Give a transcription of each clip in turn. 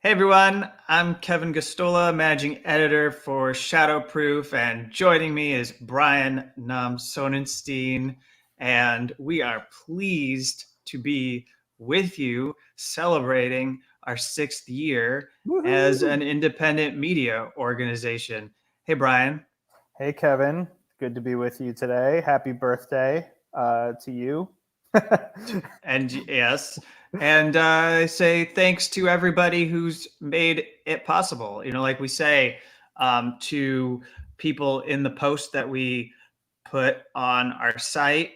Hey everyone, I'm Kevin Gosztola, managing editor for Shadowproof, and joining me is Brian Sonenstein, and we are pleased to be with you celebrating our 6th year as Woohoo! an independent media organization. Hey Brian. Hey, Kevin. Good to be with you today. Happy birthday to you. And yes, and I say thanks to everybody who's made it possible. Like we say, to people in the post that we put on our site,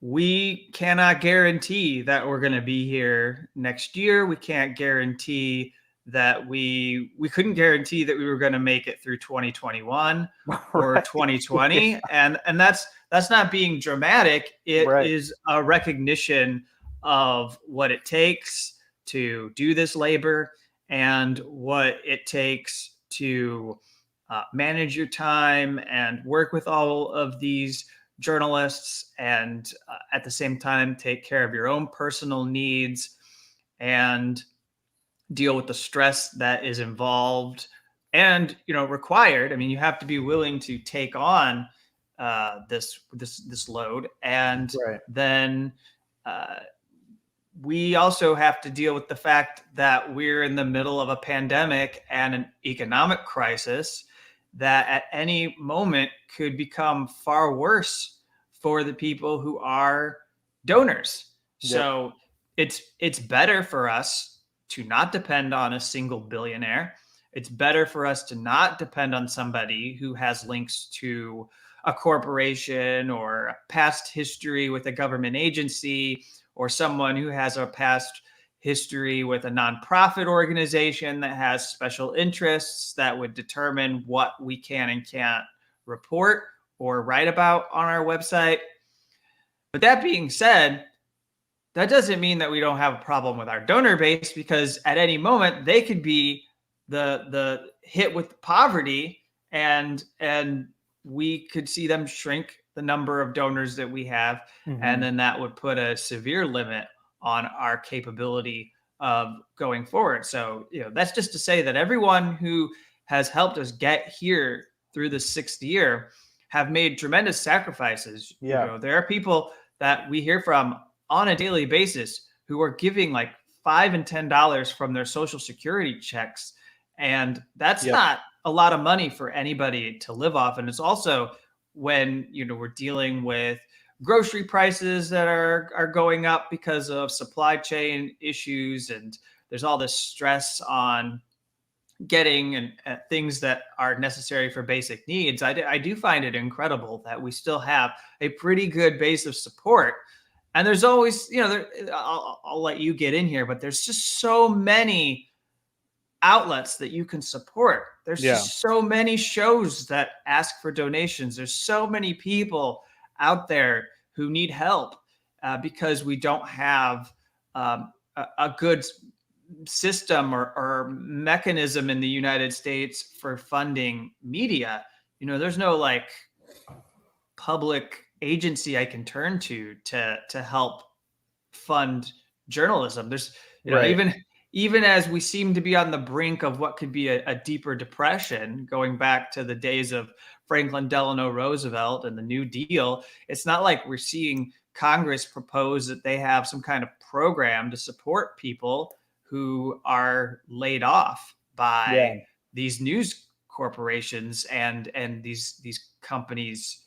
we cannot guarantee that we're going to be here next year. We can't guarantee that we couldn't guarantee that we were going to make it through 2021 or Right. 2020, and that's not being dramatic. It Right. is a recognition of what it takes to do this labor and what it takes to manage your time and work with all of these journalists, and at the same time take care of your own personal needs and deal with the stress that is involved and required. I mean, you have to be willing to take on this load, and Right. then uh, we also have to deal with the fact that we're in the middle of a pandemic and an economic crisis that at any moment could become far worse for the people who are donors. Yep. So it's better for us to not depend on a single billionaire. It's better for us to not depend on somebody who has links to a corporation or a past history with a government agency, or someone who has a past history with a nonprofit organization that has special interests that would determine what we can and can't report or write about on our website. But that being said, that doesn't mean that we don't have a problem with our donor base, because at any moment they could be the hit with poverty, and we could see them shrink the number of donors that we have, and Hmm. then that would put a severe limit on our capability of going forward. So, that's just to say that everyone who has helped us get here through the 6th year have made tremendous sacrifices. Yeah. There are people that we hear from on a daily basis who are giving like $5 and $10 from their social security checks, and that's Yep. not a lot of money for anybody to live off. And it's also when we're dealing with grocery prices that are going up because of supply chain issues, and there's all this stress on getting and things that are necessary for basic needs. I do find it incredible that we still have a pretty good base of support. And there's always, I'll let you get in here, but there's just so many outlets that you can support. There's Yeah. just so many shows that ask for donations. There's so many people out there who need help, because we don't have a good system or mechanism in the United States for funding media. There's no like public agency I can turn to help fund journalism. There's Right. even as we seem to be on the brink of what could be a deeper depression, going back to the days of Franklin Delano Roosevelt and the New Deal, it's not like we're seeing Congress propose that they have some kind of program to support people who are laid off by Yeah. these news corporations and these companies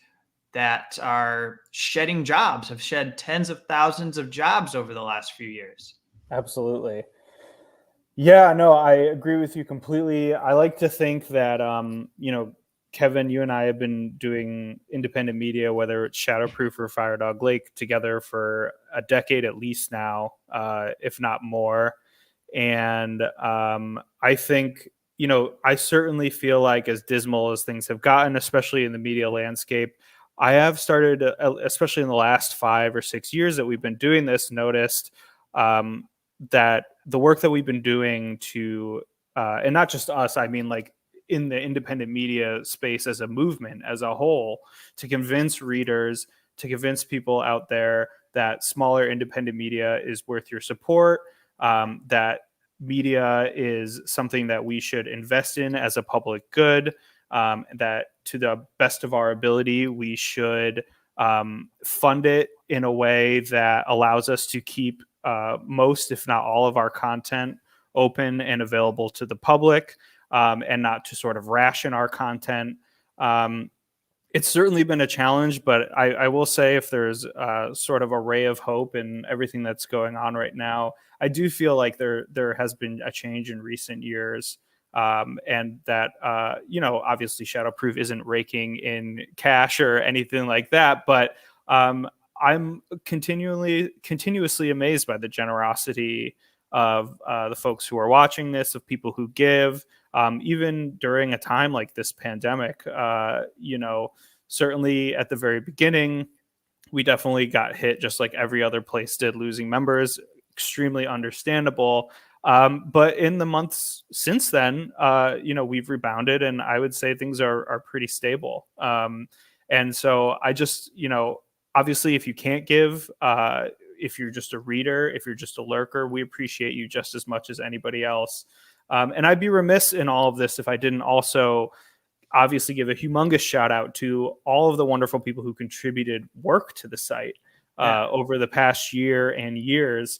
that are shedding jobs, have shed tens of thousands of jobs over the last few years. Absolutely. Yeah, no, I agree with you completely. I like to think that, Kevin, you and I have been doing independent media, whether it's Shadowproof or Fire Dog Lake, together for a decade at least now, if not more. And I think, I certainly feel like, as dismal as things have gotten, especially in the media landscape, I have started, especially in the last 5 or 6 years that we've been doing this, noticed um, that the work that we've been doing to, and not just us, I mean, like in the independent media space as a movement, as a whole, to convince readers, to convince people out there that smaller independent media is worth your support, that media is something that we should invest in as a public good, that to the best of our ability, we should fund it in a way that allows us to keep most, if not all, of our content open and available to the public, and not to sort of ration our content. It's certainly been a challenge, but I will say, if there's a sort of a ray of hope in everything that's going on right now, I do feel like there has been a change in recent years, and that obviously Shadowproof isn't raking in cash or anything like that, but I'm continuously amazed by the generosity of the folks who are watching this, of people who give, even during a time like this pandemic. Certainly at the very beginning, we definitely got hit just like every other place did, losing members. Extremely understandable. But in the months since then, we've rebounded, and I would say things are pretty stable. And so I just, obviously, if you can't give, if you're just a reader, if you're just a lurker, we appreciate you just as much as anybody else. And I'd be remiss in all of this if I didn't also obviously give a humongous shout out to all of the wonderful people who contributed work to the site over the past year and years.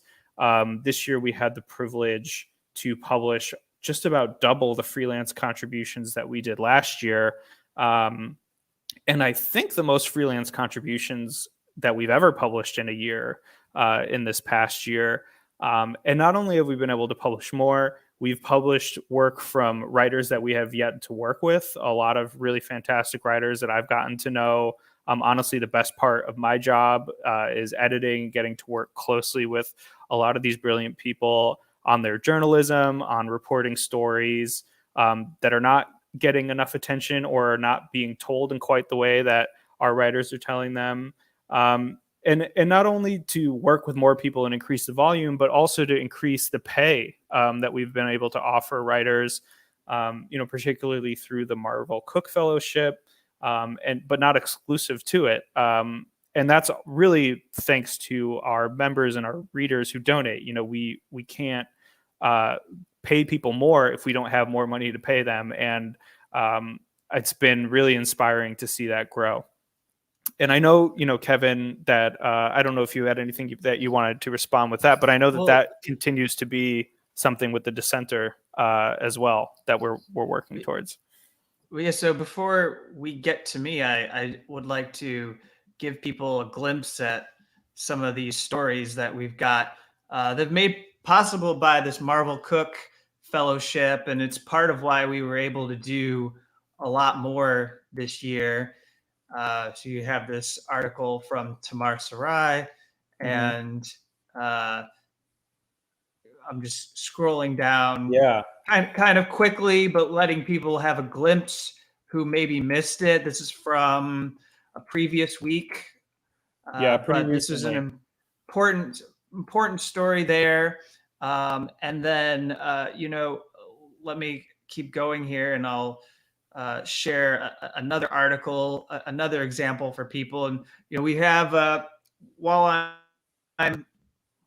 This year we had the privilege to publish just about double the freelance contributions that we did last year. And I think the most freelance contributions that we've ever published in a year in this past year. And not only have we been able to publish more, we've published work from writers that we have yet to work with, a lot of really fantastic writers that I've gotten to know. Honestly, the best part of my job is editing, getting to work closely with a lot of these brilliant people on their journalism, on reporting stories that are not getting enough attention or are not being told in quite the way that our writers are telling them. And not only to work with more people and increase the volume, but also to increase the pay that we've been able to offer writers, particularly through the Marvel Cook Fellowship, but not exclusive to it. And that's really thanks to our members and our readers who donate. We can't pay people more if we don't have more money to pay them. And it's been really inspiring to see that grow. And I know, Kevin, that I don't know if you had anything that you wanted to respond with that, but I know that continues to be something with the Dissenter as well that we're working towards. Well, yeah. So before we get to me, I would like to give people a glimpse at some of these stories that we've got that have made possible by this Marvel Cook Fellowship, and it's part of why we were able to do a lot more this year. So you have this article from Tamar Sarai, and I'm just scrolling down kind of quickly, but letting people have a glimpse who maybe missed it. This is from a previous week. But this is an important story there. And then, let me keep going here, and I'll share another article, another example for people. And we have while I'm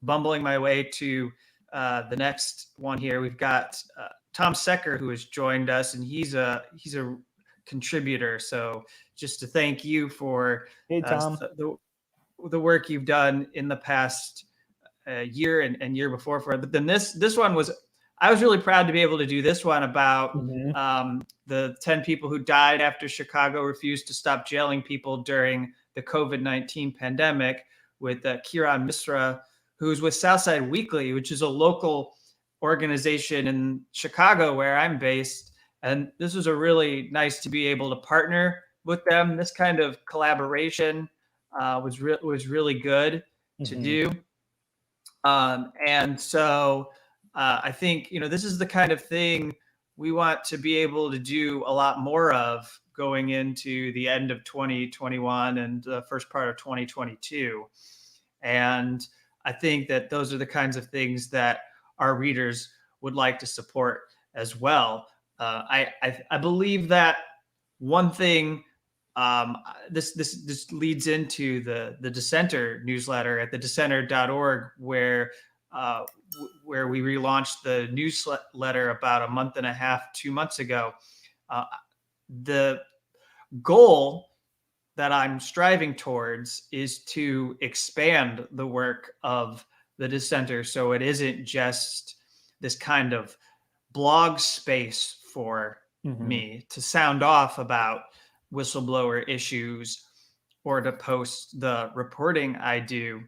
bumbling my way to the next one here, we've got Tom Secker, who has joined us, and he's a contributor. So just to thank you for the work you've done in the past year and year before. But then this one was, I was really proud to be able to do this one about the 10 people who died after Chicago refused to stop jailing people during the COVID-19 pandemic, with Kiran Misra, who's with Southside Weekly, which is a local organization in Chicago where I'm based. And this was a really nice to be able to partner with them. This kind of collaboration was really good to do. And so I think, this is the kind of thing we want to be able to do a lot more of going into the end of 2021 and the first part of 2022. And I think that those are the kinds of things that our readers would like to support as well. I believe that one thing, this leads into the Dissenter newsletter at thedissenter.org, where where we relaunched the newsletter about a month and a half, 2 months ago. The goal that I'm striving towards is to expand the work of the dissenter, so it isn't just this kind of blog space for me to sound off about whistleblower issues or to post the reporting I do.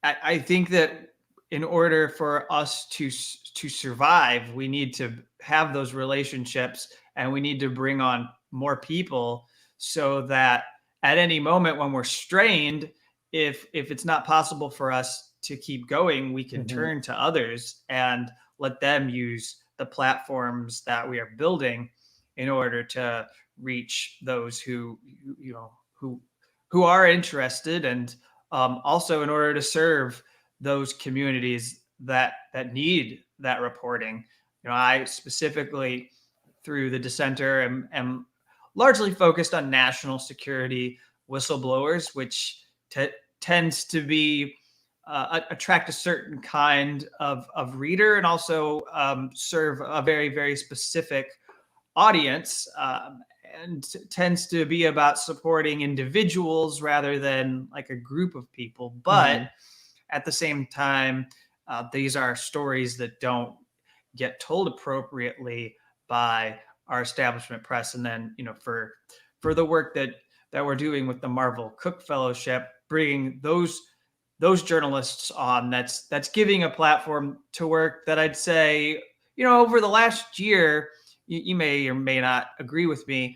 I think that in order for us to survive, we need to have those relationships, and we need to bring on more people, so that at any moment when we're strained, if it's not possible for us to keep going, we can turn to others and let them use the platforms that we are building in order to reach those who who are interested, and also in order to serve those communities that need that reporting. I specifically, through the dissenter, am largely focused on national security whistleblowers, which tends to be attract a certain kind of reader, and also serve a very, very specific audience, and tends to be about supporting individuals rather than like a group of people. But at the same time, these are stories that don't get told appropriately by our establishment press. And then, for the work that we're doing with the Marvel Cook Fellowship, bringing those journalists on, that's giving a platform to work that I'd say, over the last year, you may or may not agree with me,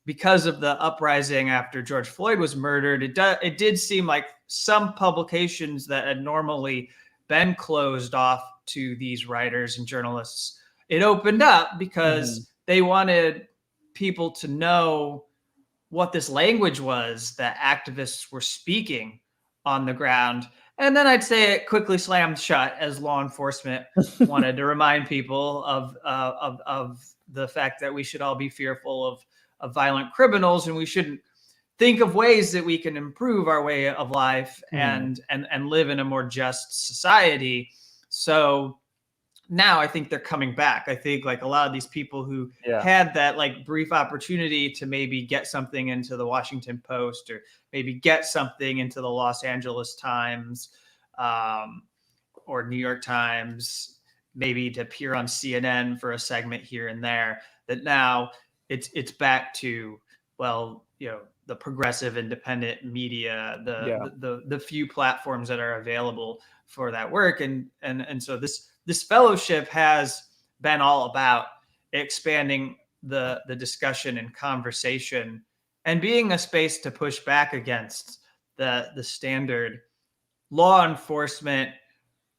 because of the uprising after George Floyd was murdered, it did seem like some publications that had normally been closed off to these writers and journalists, it opened up because they wanted people to know what this language was that activists were speaking on the ground. And then I'd say it quickly slammed shut as law enforcement wanted to remind people of the fact that we should all be fearful of violent criminals, and we shouldn't think of ways that we can improve our way of life and live in a more just society. So now I think they're coming back. I think like a lot of these people who had that like brief opportunity to maybe get something into the Washington Post, or maybe get something into the Los Angeles Times, or New York Times, maybe to appear on CNN for a segment here and there, that now it's back to, well, the progressive independent media, the few platforms that are available for that work. And so this fellowship has been all about expanding the discussion and conversation, and being a space to push back against the standard law enforcement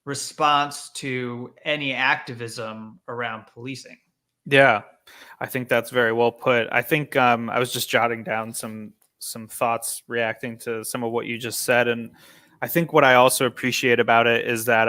response to any activism around policing. Yeah, I think that's very well put. I think I was just jotting down some thoughts reacting to some of what you just said, and I think what I also appreciate about it is that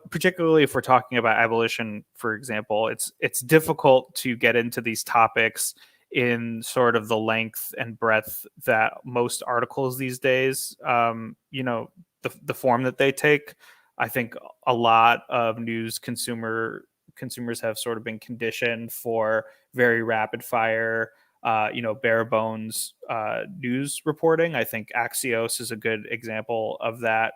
particularly if we're talking about abolition, for example, it's difficult to get into these topics in sort of the length and breadth that most articles these days, the form that they take. I think a lot of news consumers have sort of been conditioned for very rapid fire, bare bones news reporting. I think Axios is a good example of that,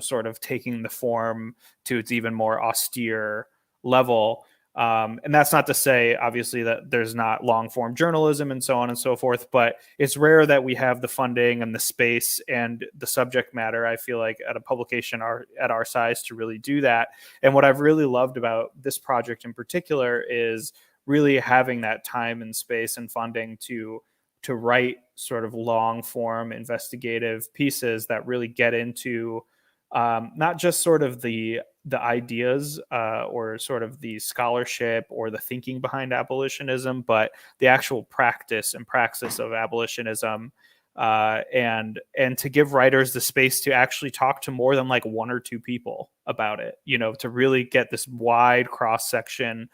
sort of taking the form to its even more austere level. And that's not to say, obviously, that there's not long form journalism and so on and so forth, but it's rare that we have the funding and the space and the subject matter, I feel like, at a publication at our size to really do that. And what I've really loved about this project in particular is really having that time and space and funding to write sort of long form investigative pieces that really get into not just sort of the ideas or sort of the scholarship or the thinking behind abolitionism, but the actual practice and praxis of abolitionism, and to give writers the space to actually talk to more than like one or two people about it, to really get this wide cross section.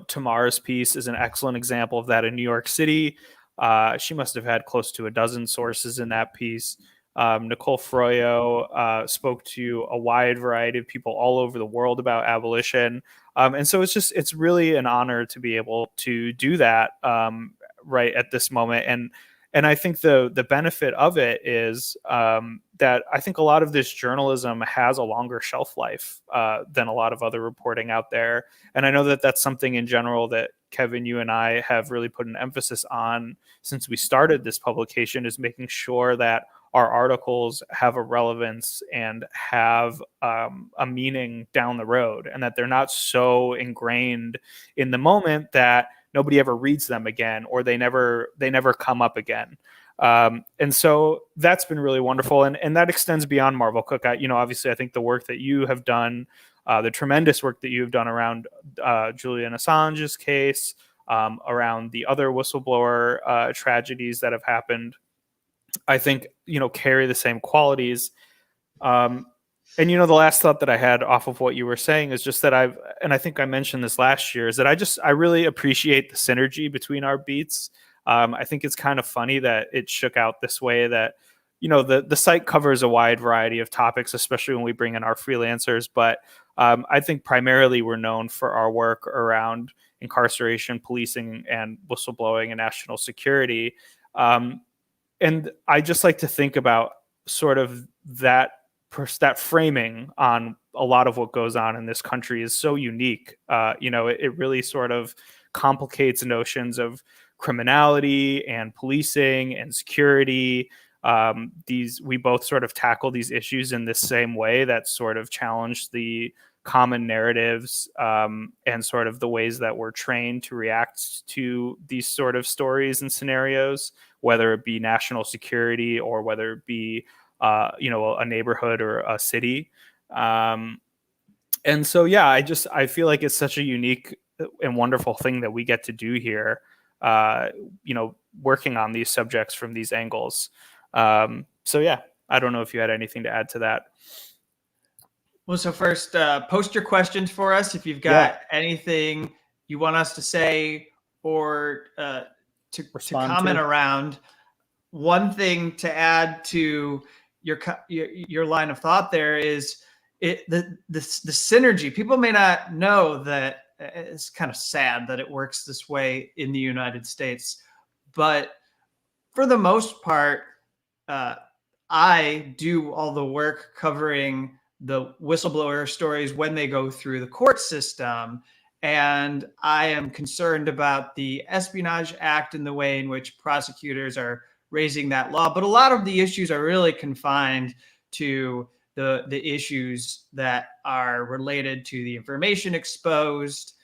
Tamara's piece is an excellent example of that in New York City. She must have had close to a dozen sources in that piece. Nicole Froyo spoke to a wide variety of people all over the world about abolition. And so it's really an honor to be able to do that right at this moment. And I think the benefit of it is that I think a lot of this journalism has a longer shelf life than a lot of other reporting out there. And I know that that's something in general that Kevin, you and I have really put an emphasis on since we started this publication, is making sure that our articles have a relevance and have a meaning down the road, and that they're not so ingrained in the moment that nobody ever reads them again, or they never come up again. And so that's been really wonderful, and that extends beyond Marvel Cook. Obviously, I think the work that you have done, the tremendous work that you've done around Julian Assange's case, around the other whistleblower tragedies that have happened, I think, carry the same qualities. And, the last thought that I had off of what you were saying is just that I think I mentioned this last year, is that I really appreciate the synergy between our beats. I think it's kind of funny that it shook out this way, that, the site covers a wide variety of topics, especially when we bring in our freelancers. But I think primarily we're known for our work around incarceration, policing, and whistleblowing and national security. And I just like to think about sort of that framing on a lot of what goes on in this country is so unique. It really sort of complicates notions of criminality and policing and security. We both sort of tackle these issues in the same way that sort of challenge the common narratives and sort of the ways that we're trained to react to these sort of stories and scenarios, whether it be national security or whether it be a neighborhood or a city. And so, yeah, I feel like it's such a unique and wonderful thing that we get to do here, working on these subjects from these angles. So, yeah, I don't know if you had anything to add to that. Well, so first, post your questions for us if you've got anything you want us to say or to comment around. One thing to add to your line of thought there is the synergy. People may not know that it's kind of sad that it works this way in the United States, but for the most part, I do all the work covering the whistleblower stories when they go through the court system. And I am concerned about the Espionage Act and the way in which prosecutors are raising that law. But a lot of the issues are really confined to the issues that are related to the information exposed,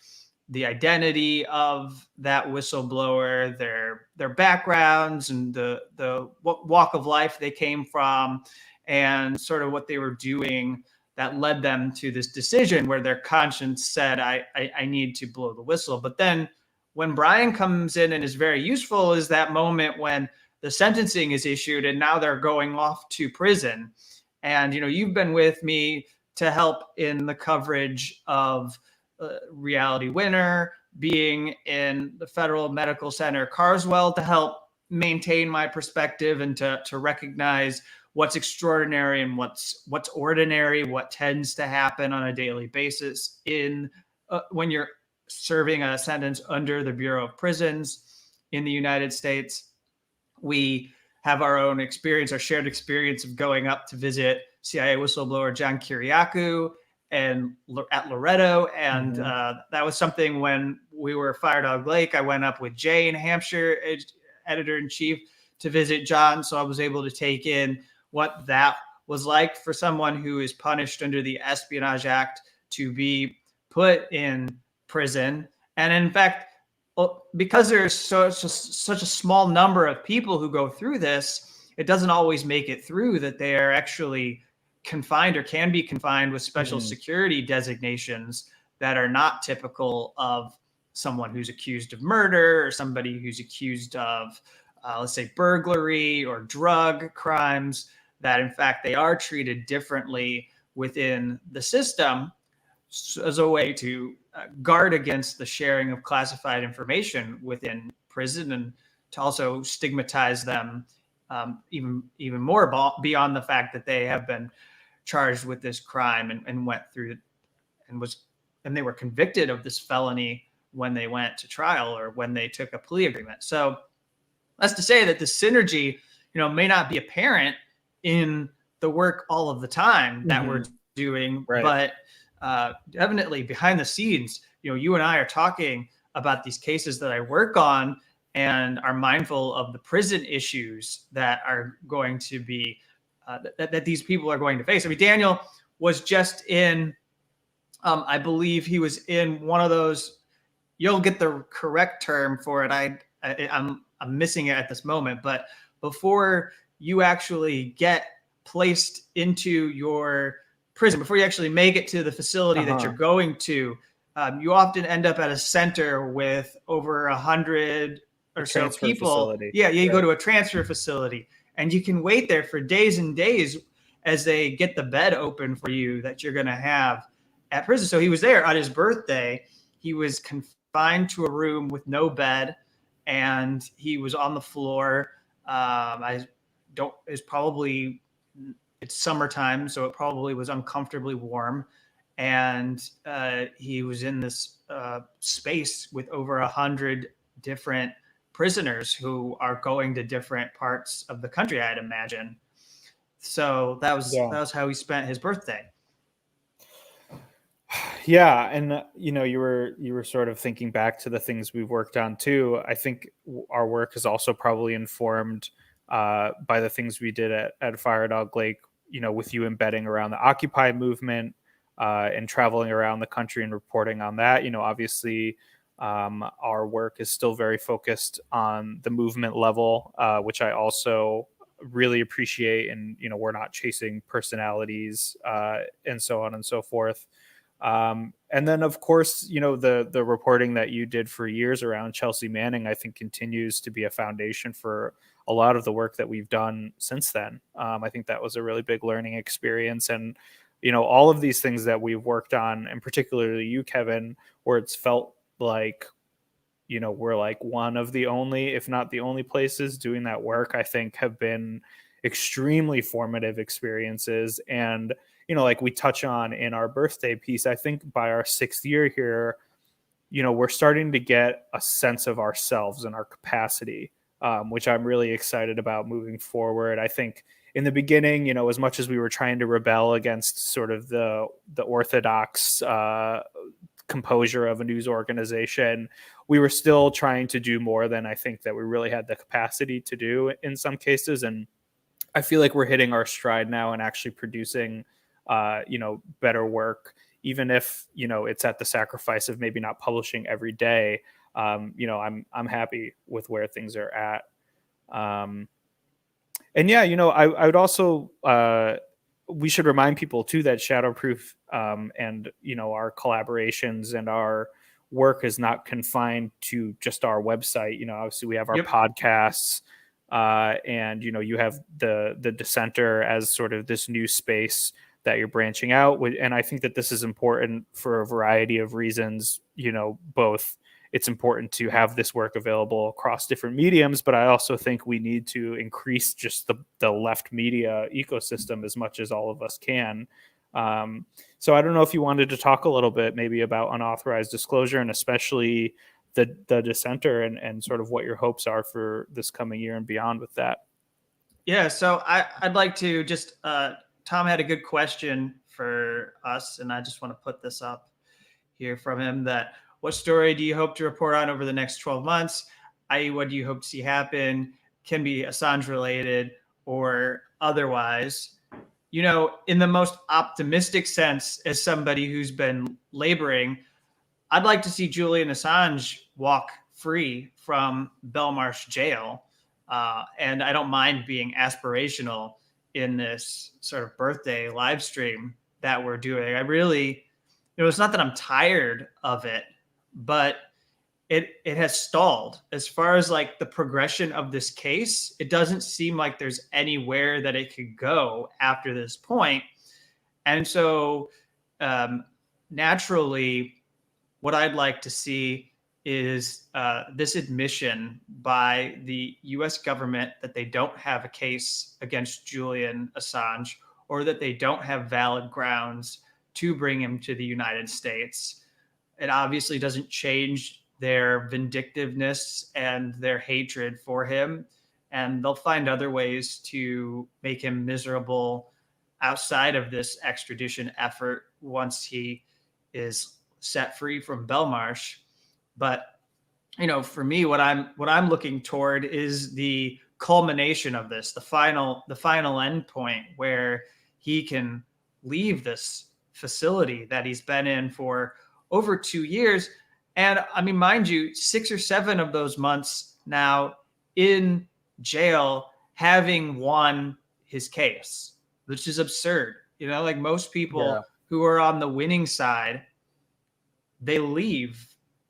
the identity of that whistleblower, their backgrounds, and the what walk of life they came from, and sort of what they were doing that led them to this decision where their conscience said, I need to blow the whistle. But then when Brian comes in and is very useful is that moment when the sentencing is issued and now they're going off to prison. And, you've been with me to help in the coverage of Reality Winner, being in the Federal Medical Center Carswell to help maintain my perspective and to recognize what's extraordinary and what's ordinary, what tends to happen on a daily basis in when you're serving a sentence under the Bureau of Prisons in the United States. We have our own experience, our shared experience of going up to visit CIA whistleblower John Kiriakou and at Loretto. And that was something when we were at Fire Dog Lake, I went up with Jay in Hampshire, editor-in-chief, to visit John. So I was able to take in what that was like for someone who is punished under the Espionage Act to be put in prison. And in fact, because there's such a small number of people who go through this, it doesn't always make it through that they are actually confined or can be confined with special security designations that are not typical of someone who's accused of murder or somebody who's accused of, let's say, burglary or drug crimes, that in fact they are treated differently within the system as a way to guard against the sharing of classified information within prison and to also stigmatize them even more beyond the fact that they have been charged with this crime and went through and they were convicted of this felony when they went to trial or when they took a plea agreement. So that's to say that the synergy, may not be apparent in the work all of the time that we're doing, right. but definitely behind the scenes, you and I are talking about these cases that I work on and are mindful of the prison issues that are going to be that these people are going to face. I mean, Daniel was just in, I believe he was in one of those. You'll get the correct term for it. I'm missing it at this moment, but before you actually get placed into your prison, before you actually make it to the facility that you're going to, you often end up at a center with over 100 or so people. Facility. Yeah, you go to a transfer facility, and you can wait there for days and days as they get the bed open for you that you're going to have at prison. So he was there on his birthday. He was confined to a room with no bed, and he was on the floor. It's summertime, so it probably was uncomfortably warm. And he was in this space with over 100 different prisoners who are going to different parts of the country, I'd imagine. So that was how he spent his birthday. Yeah, and you were sort of thinking back to the things we've worked on too. I think our work is also probably informed by the things we did at Fire Dog Lake, with you embedding around the Occupy movement and traveling around the country and reporting on that. Obviously our work is still very focused on the movement level, which I also really appreciate. And, we're not chasing personalities and so on and so forth. And then, of course, the reporting that you did for years around Chelsea Manning, I think continues to be a foundation for a lot of the work that we've done since then. I think that was a really big learning experience. And, all of these things that we've worked on, and particularly you, Kevin, where it's felt like, we're like one of the only, if not the only places doing that work, I think have been extremely formative experiences. And, like we touch on in our birthday piece, I think by our 6th year here, we're starting to get a sense of ourselves and our capacity, which I'm really excited about moving forward. I think in the beginning, as much as we were trying to rebel against sort of the orthodox composure of a news organization, we were still trying to do more than I think that we really had the capacity to do in some cases. And I feel like we're hitting our stride now and actually producing better work, even if, it's at the sacrifice of maybe not publishing every day. I'm happy with where things are at. And yeah, I would also, we should remind people too that Shadowproof and, our collaborations and our work is not confined to just our website. Obviously we have our podcasts and, you have the Dissenter as sort of this new space that you're branching out with. And I think that this is important for a variety of reasons. Both it's important to have this work available across different mediums, but I also think we need to increase just the left media ecosystem as much as all of us can. So I don't know if you wanted to talk a little bit maybe about unauthorized disclosure and especially the Dissenter and sort of what your hopes are for this coming year and beyond with that. Yeah, so I'd like to just Tom had a good question for us, and I just want to put this up here from him. That what story do you hope to report on over the next 12 months? I.e., what do you hope to see happen? Can be Assange related or otherwise. In the most optimistic sense, as somebody who's been laboring, I'd like to see Julian Assange walk free from Belmarsh jail. And I don't mind being aspirational in this sort of birthday live stream that we're doing. I really, it's not that I'm tired of it, but it has stalled as far as like the progression of this case. It doesn't seem like there's anywhere that it could go after this point. And so naturally, what I'd like to see is this admission by the US government that they don't have a case against Julian Assange, or that they don't have valid grounds to bring him to the United States. It obviously doesn't change their vindictiveness and their hatred for him. And they'll find other ways to make him miserable outside of this extradition effort once he is set free from Belmarsh. But for me, what I'm looking toward is the culmination of this, the final end point where he can leave this facility that he's been in for over 2 years. And I mean, mind you, 6 or 7 of those months now in jail, having won his case, which is absurd. Like most people who are on the winning side, they leave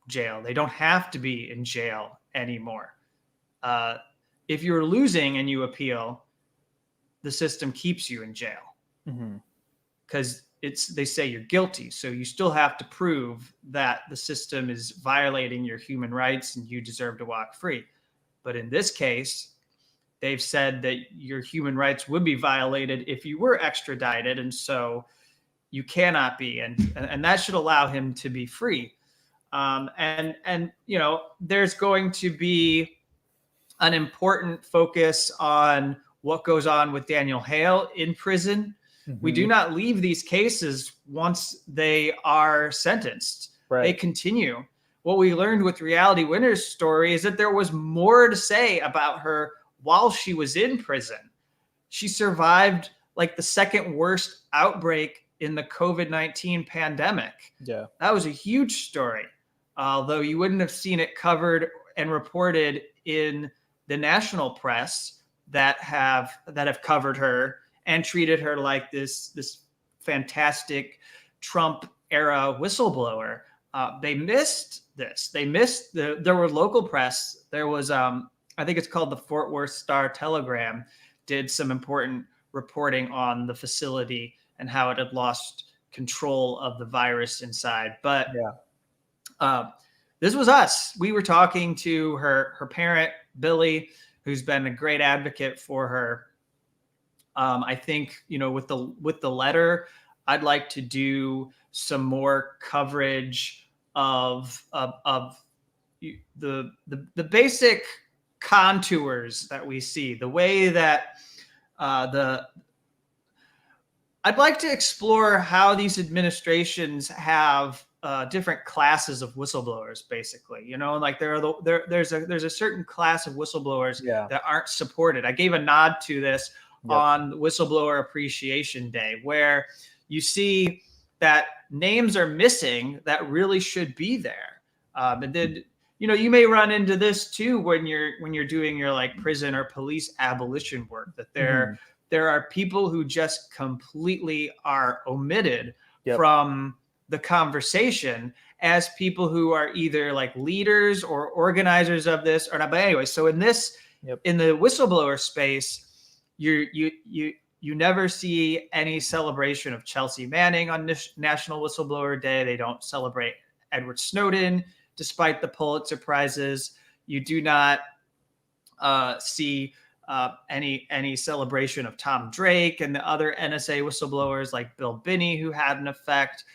jail. They don't have to be in jail anymore. If you're losing and you appeal, the system keeps you in jail because they say you're guilty. So you still have to prove that the system is violating your human rights and you deserve to walk free. But in this case, they've said that your human rights would be violated if you were extradited. And so you cannot be. And that should allow him to be free. And there's going to be an important focus on what goes on with Daniel Hale in prison. We do not leave these cases once they are sentenced. Right. They continue. What we learned with Reality Winner's story is that there was more to say about her while she was in prison. She survived like the second worst outbreak in the COVID-19 pandemic. Yeah. That was a huge story. Although you wouldn't have seen it covered and reported in the national press that have covered her and treated her like this fantastic Trump era whistleblower. They missed this. There were local press. There was, I think it's called the Fort Worth Star-Telegram, did some important reporting on the facility and how it had lost control of the virus inside. But this was us. We were talking to her parent, Billy, who's been a great advocate for her. I think, with the letter, I'd like to do some more coverage of the basic contours that we see, the way that I'd like to explore how these administrations have different classes of whistleblowers, basically. Like there's a certain class of whistleblowers that aren't supported. I gave a nod to this on Whistleblower Appreciation Day, where you see that names are missing that really should be there. And then you may run into this too when you're doing your like prison or police abolition work, that there are people who just completely are omitted from the conversation as people who are either like leaders or organizers of this or not. But anyway, so in this, in the whistleblower space, you never see any celebration of Chelsea Manning on National Whistleblower Day. They don't celebrate Edward Snowden, despite the Pulitzer Prizes. You do not see any celebration of Tom Drake and the other NSA whistleblowers like Bill Binney, who had an effect.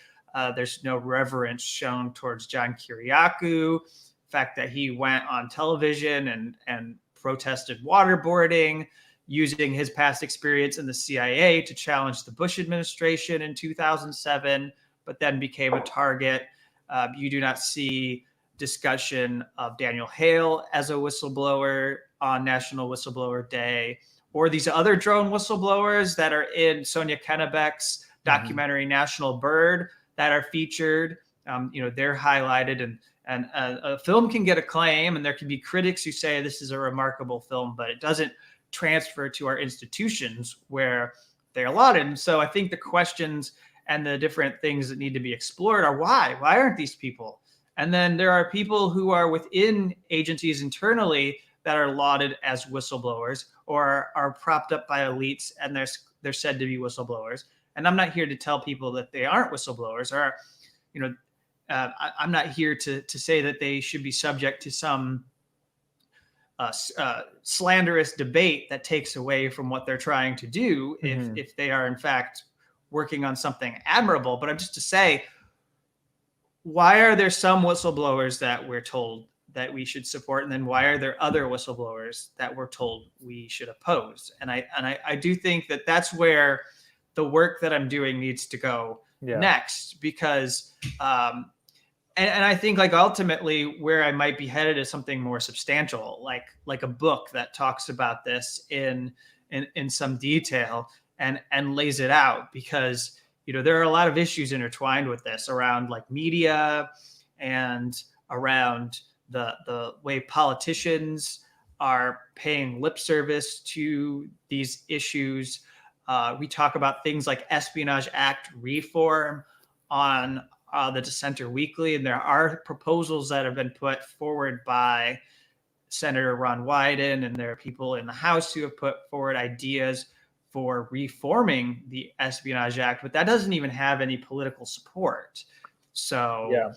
There's no reverence shown towards John Kiriakou. The fact that he went on television and protested waterboarding, using his past experience in the CIA to challenge the Bush administration in 2007, but then became a target. You do not see discussion of Daniel Hale as a whistleblower on National Whistleblower Day, or these other drone whistleblowers that are in Sonia Kennebeck's documentary National Bird that are featured. They're highlighted, and a film can get acclaim, and there can be critics who say this is a remarkable film, but it doesn't transfer to our institutions where they're allotted. And so I think the questions and the different things that need to be explored are why aren't these people? And then there are people who are within agencies internally that are lauded as whistleblowers or are propped up by elites, and they're said to be whistleblowers. And I'm not here to tell people that they aren't whistleblowers, or I'm not here to say that they should be subject to some slanderous debate that takes away from what they're trying to do if they are in fact working on something admirable. But I'm just to say, why are there some whistleblowers that we're told that we should support, and then why are there other whistleblowers that we're told we should oppose? And I do think that that's where the work that I'm doing needs to go next, because and I think like ultimately where I might be headed is something more substantial, like a book that talks about this in some detail and lays it out, because there are a lot of issues intertwined with this around like media and around the way politicians are paying lip service to these issues. We talk about things like Espionage Act reform on the Dissenter Weekly, and there are proposals that have been put forward by Senator Ron Wyden, and there are people in the House who have put forward ideas for reforming the Espionage Act, but that doesn't even have any political support. So,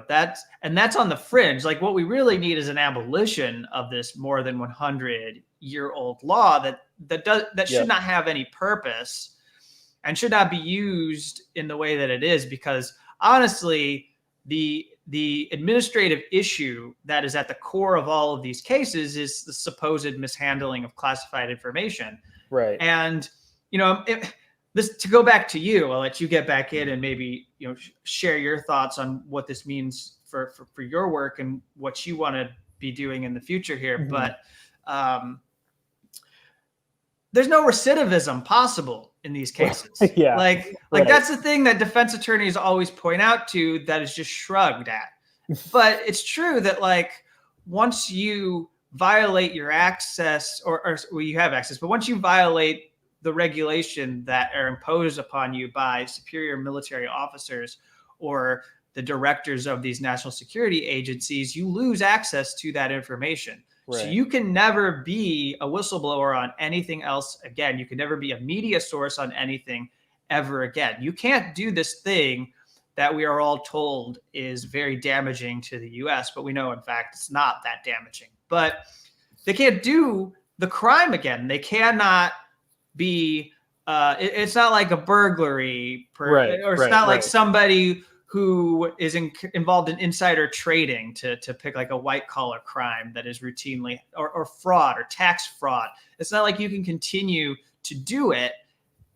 that's on the fringe. Like, what we really need is an abolition of this more than 100-year-old law that should not have any purpose and should not be used in the way that it is, because honestly, the administrative issue that is at the core of all of these cases is the supposed mishandling of classified information. Right. And, this, to go back to you, I'll let you get back in and maybe, share your thoughts on what this means for your work and what you want to be doing in the future here. Mm-hmm. But there's no recidivism possible in these cases. Yeah. Like that's the thing that defense attorneys always point out to, that is just shrugged at. But it's true that like once you violate your access or you have access, but once you violate the regulation that are imposed upon you by superior military officers or the directors of these national security agencies, you lose access to that information. Right. So you can never be a whistleblower on anything else again. You can never be a media source on anything ever again. You can't do this thing that we are all told is very damaging to the U.S., but we know, in fact, it's not that damaging. But they can't do the crime again. They cannot be it's not like a burglary or it's not like somebody who is involved in insider trading to pick like a white collar crime that is routinely or fraud or tax fraud. It's not like you can continue to do it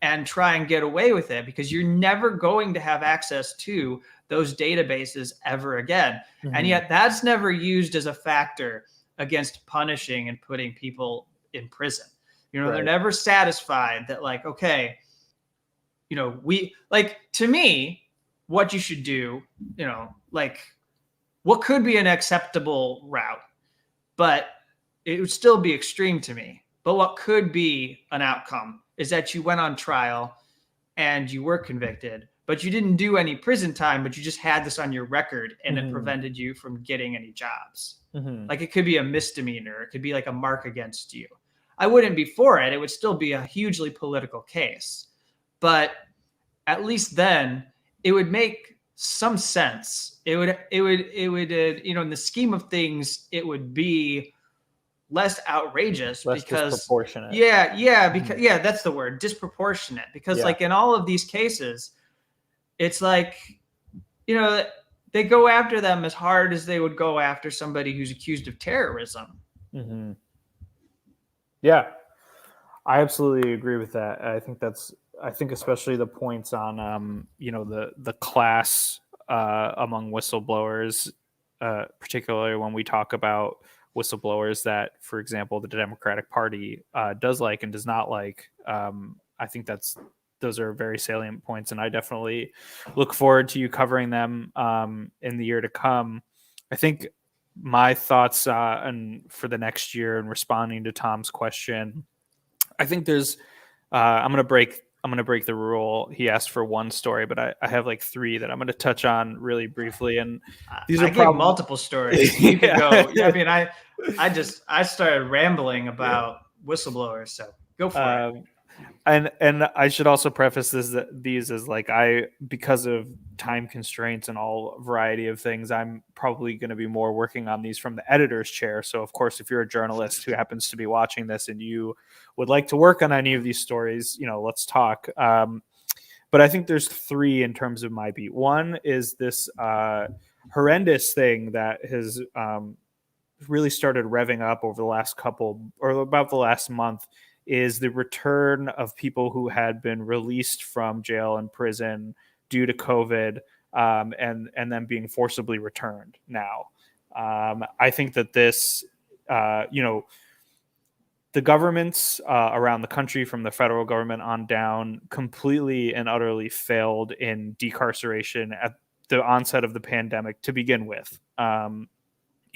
and try and get away with it, because you're never going to have access to those databases ever again. Mm-hmm. And yet that's never used as a factor against punishing and putting people in prison. They're never satisfied that like, okay, we like, to me, what you should do, like what could be an acceptable route, but it would still be extreme to me. But what could be an outcome is that you went on trial and you were convicted, but you didn't do any prison time, but you just had this on your record and it prevented you from getting any jobs. Mm-hmm. Like it could be a misdemeanor. It could be like a mark against you. I wouldn't be for it. It would still be a hugely political case, but at least then it would make some sense. It would, in the scheme of things, it would be less outrageous, less because disproportionate. Because that's the word, disproportionate. Because like in all of these cases, it's like, they go after them as hard as they would go after somebody who's accused of terrorism. Mm-hmm. Yeah, I absolutely agree with that. I think especially the points on, the class among whistleblowers, particularly when we talk about whistleblowers that, for example, the Democratic Party does like and does not like. I think those are very salient points, and I definitely look forward to you covering them in the year to come. I think my thoughts and for the next year and responding to Tom's question, I think there's I'm going to break the rule. He asked for one story, but I have like three that I'm going to touch on really briefly. And these are probably multiple stories. You could go. I mean, I started rambling about whistleblowers, so go for it. And I should also preface these as like because of time constraints and all variety of things, I'm probably going to be more working on these from the editor's chair. So of course, if you're a journalist who happens to be watching this and you would like to work on any of these stories, let's talk. But I think there's three in terms of my beat. One is this horrendous thing that has really started revving up over the last about the last month, is the return of people who had been released from jail and prison due to COVID, and then being forcibly returned now. I think that this, the governments around the country, from the federal government on down, completely and utterly failed in decarceration at the onset of the pandemic to begin with.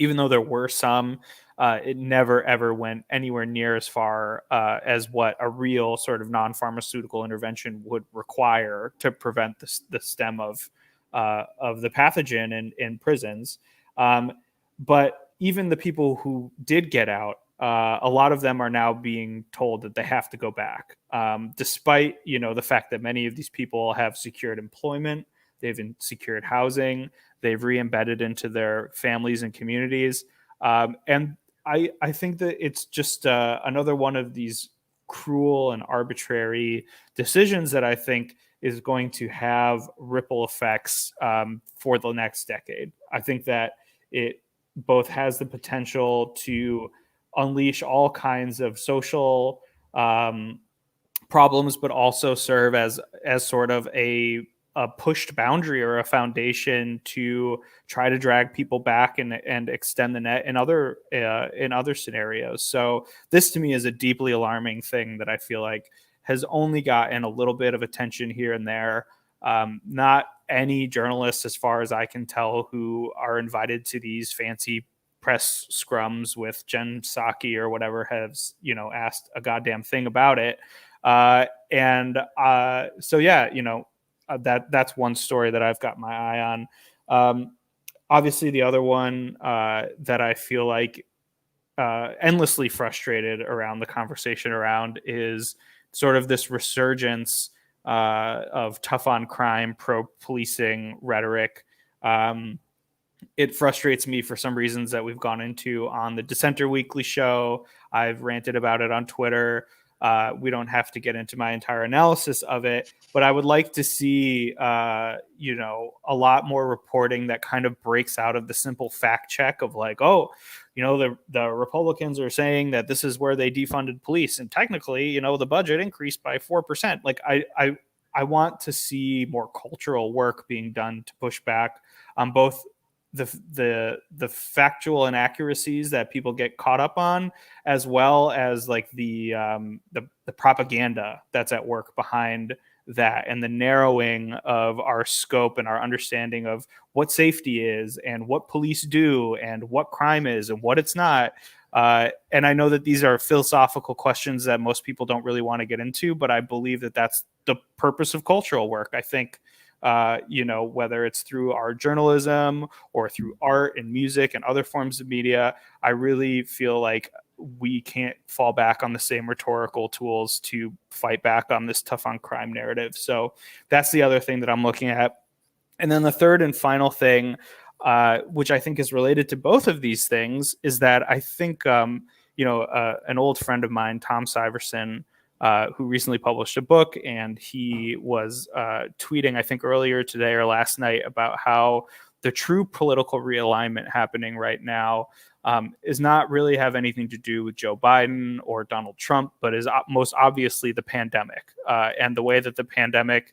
Even though there were some, it never ever went anywhere near as far as what a real sort of non-pharmaceutical intervention would require to prevent the stem of the pathogen in prisons. But even the people who did get out, a lot of them are now being told that they have to go back, despite the fact that many of these people have secured employment, they've secured housing, they've re-embedded into their families and communities. And I think that it's just another one of these cruel and arbitrary decisions that I think is going to have ripple effects for the next decade. I think that it both has the potential to unleash all kinds of social problems, but also serve as sort of a pushed boundary or a foundation to try to drag people back and extend the net in other scenarios. So this to me is a deeply alarming thing that I feel like has only gotten a little bit of attention here and there. Not any journalists, as far as I can tell, who are invited to these fancy press scrums with Jen Psaki or whatever has asked a goddamn thing about it. So yeah, that's one story that I've got my eye on. Obviously, the other one that I feel like endlessly frustrated around the conversation around is sort of this resurgence of tough on crime, pro policing rhetoric. It frustrates me for some reasons that we've gone into on the Dissenter Weekly show. I've ranted about it on Twitter. We don't have to get into my entire analysis of it, but I would like to see, a lot more reporting that kind of breaks out of the simple fact check of like, oh, the Republicans are saying that this is where they defunded police, and technically, the budget increased by 4%. Like, I want to see more cultural work being done to push back on both the factual inaccuracies that people get caught up on, as well as like the propaganda that's at work behind that, and the narrowing of our scope and our understanding of what safety is and what police do and what crime is and what it's not. And I know that these are philosophical questions that most people don't really want to get into, but I believe that that's the purpose of cultural work. I think whether it's through our journalism or through art and music and other forms of media, I really feel like we can't fall back on the same rhetorical tools to fight back on this tough on crime narrative. So that's the other thing that I'm looking at. And then the third and final thing, which I think is related to both of these things, is that I think, an old friend of mine, Tom Syverson, who recently published a book, and he was tweeting, I think earlier today or last night, about how the true political realignment happening right now is not really have anything to do with Joe Biden or Donald Trump, but is most obviously the pandemic, and the way that the pandemic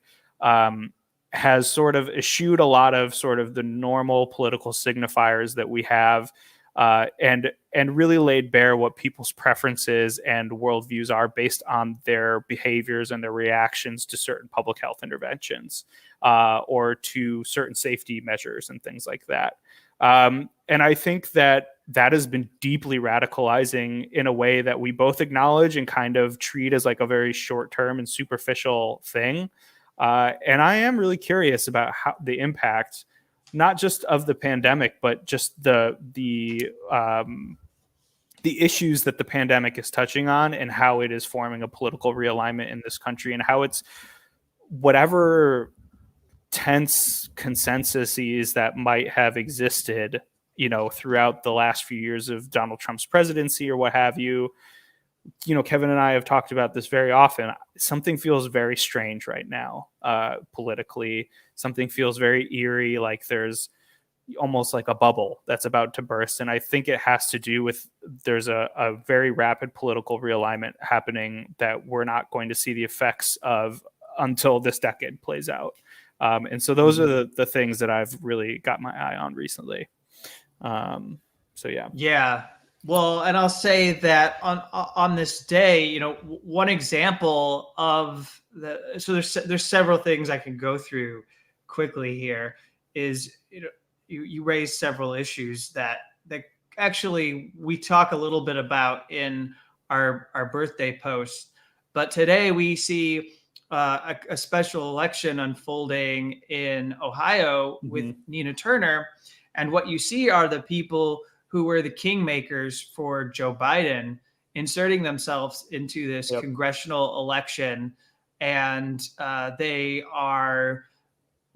has sort of eschewed a lot of sort of the normal political signifiers that we have, and really laid bare what people's preferences and worldviews are based on their behaviors and their reactions to certain public health interventions, or to certain safety measures and things like that. And I think that has been deeply radicalizing in a way that we both acknowledge and kind of treat as like a very short-term and superficial thing. And I am really curious about how the impact, not just of the pandemic, but just the the issues that the pandemic is touching on and how it is forming a political realignment in this country, and how it's whatever tense consensuses that might have existed, throughout the last few years of Donald Trump's presidency or what have you. Kevin and I have talked about this very often. Something feels very strange right now, politically. Something feels very eerie, like there's almost like a bubble that's about to burst. And I think it has to do with there's a very rapid political realignment happening that we're not going to see the effects of until this decade plays out. And so those are the things that I've really got my eye on recently. So yeah. Yeah. Well, and I'll say that on this day, one example of so there's several things I can go through quickly here. Is you raised several issues that actually we talk a little bit about in our birthday post, but today we see a special election unfolding in Ohio with Nina Turner, and what you see are the people who were the kingmakers for Joe Biden inserting themselves into this congressional election. And they are,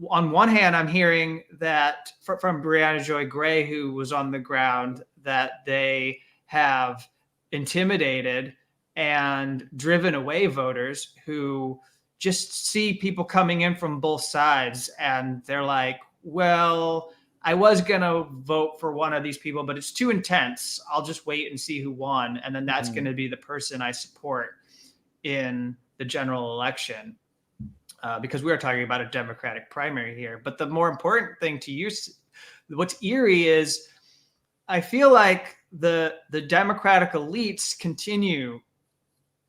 on one hand, I'm hearing that from Brianna Joy Gray, who was on the ground, that they have intimidated and driven away voters who just see people coming in from both sides. And they're like, well, I was going to vote for one of these people, but it's too intense. I'll just wait and see who won. And then that's going to be the person I support in the general election, because we are talking about a Democratic primary here. But the more important thing to use, what's eerie is I feel like the Democratic elites continue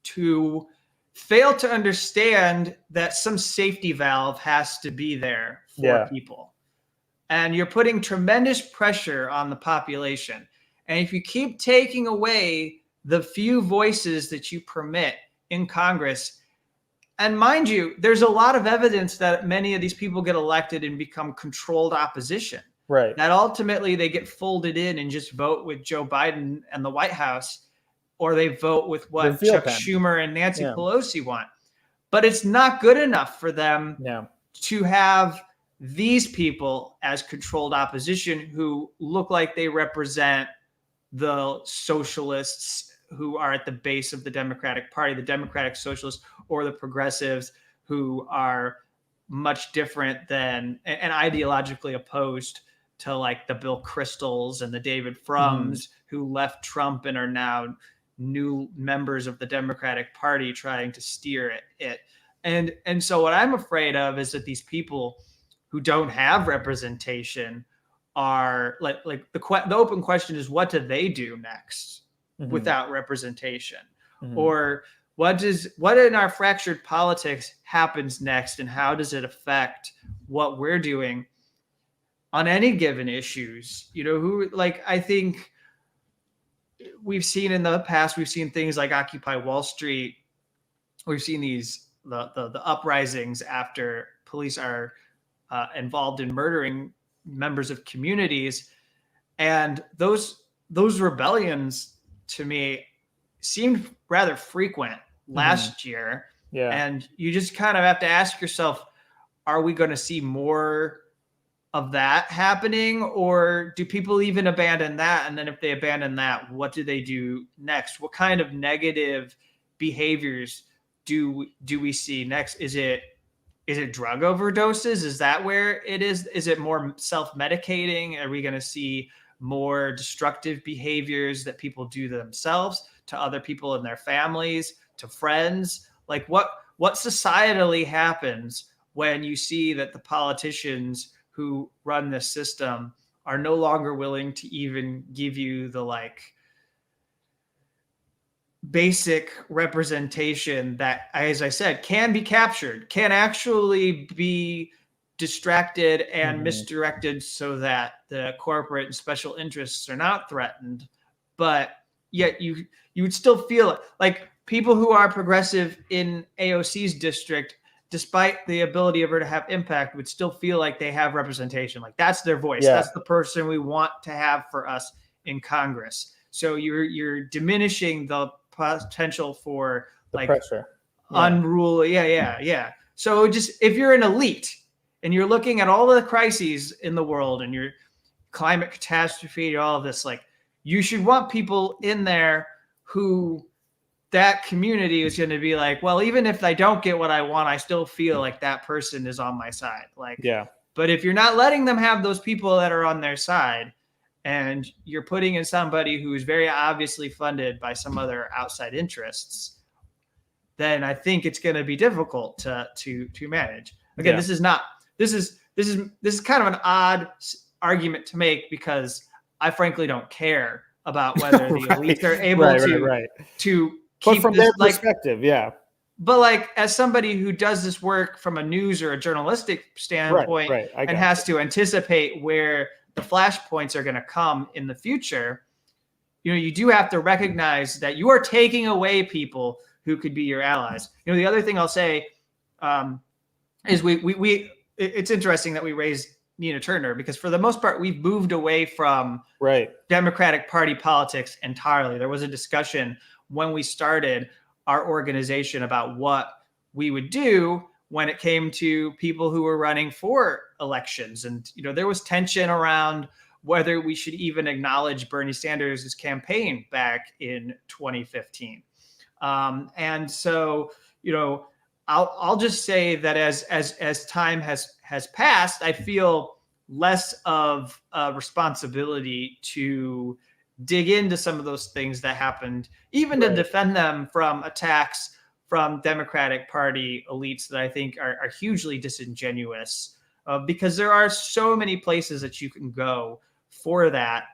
to fail to understand that some safety valve has to be there for people. And you're putting tremendous pressure on the population. And if you keep taking away the few voices that you permit in Congress, and mind you, there's a lot of evidence that many of these people get elected and become controlled opposition. Right. That ultimately they get folded in and just vote with Joe Biden and the White House, or they vote with what Chuck Schumer and Nancy Pelosi want. But it's not good enough for them to have these people as controlled opposition who look like they represent the socialists who are at the base of the Democratic Party, the Democratic Socialists, or the progressives who are much different than and ideologically opposed to like the Bill Kristols and the David Frums who left Trump and are now new members of the Democratic Party trying to steer it. And so what I'm afraid of is that these people who don't have representation are like the open question is, what do they do next without representation? Or what in our fractured politics happens next, and how does it affect what we're doing on any given issues? I think we've seen in the past, we've seen things like Occupy Wall Street. We've seen the uprisings after police are involved in murdering members of communities, and those rebellions to me seemed rather frequent last year. And you just kind of have to ask yourself, are we going to see more of that happening, or do people even abandon that? And then if they abandon that, what do they do next? What kind of negative behaviors do we see next? Is it drug overdoses? Is that where it is? Is it more self-medicating? Are we going to see more destructive behaviors that people do to themselves, to other people in their families, to friends? Like what societally happens when you see that the politicians who run this system are no longer willing to even give you the basic representation that, as I said, can be captured, can actually be distracted and misdirected so that the corporate and special interests are not threatened. But yet you would still feel it. Like people who are progressive in AOC's district, despite the ability of her to have impact, would still feel like they have representation. Like that's their voice. That's the person we want to have for us in Congress. So you're diminishing the potential for The like pressure. unruly. Yeah. So just if you're an elite and you're looking at all the crises in the world and your climate catastrophe, all of this, like you should want people in there who that community is going to be like, well, even if I don't get what I want, I still feel like that person is on my side. Like, Yeah. But if you're not letting them have those people that are on their side, and you're putting in somebody who is very obviously funded by some other outside interests, then I think it's going to be difficult to manage. Again, this is kind of an odd argument to make because I frankly don't care about whether the elites are able to keep but from this, their perspective, yeah. But like as somebody who does this work from a news or a journalistic standpoint and has to anticipate where the flashpoints are going to come in the future, you do have to recognize that you are taking away people who could be your allies. The other thing I'll say is it's interesting that we raised Nina Turner because for the most part, we've moved away from Democratic Party politics entirely. There was a discussion when we started our organization about what we would do when it came to people who were running for elections. And, there was tension around whether we should even acknowledge Bernie Sanders' campaign back in 2015. And so, I'll just say that as time has passed, I feel less of a responsibility to dig into some of those things that happened, even to defend them from attacks from Democratic Party elites that I think are hugely disingenuous because there are so many places that you can go for that.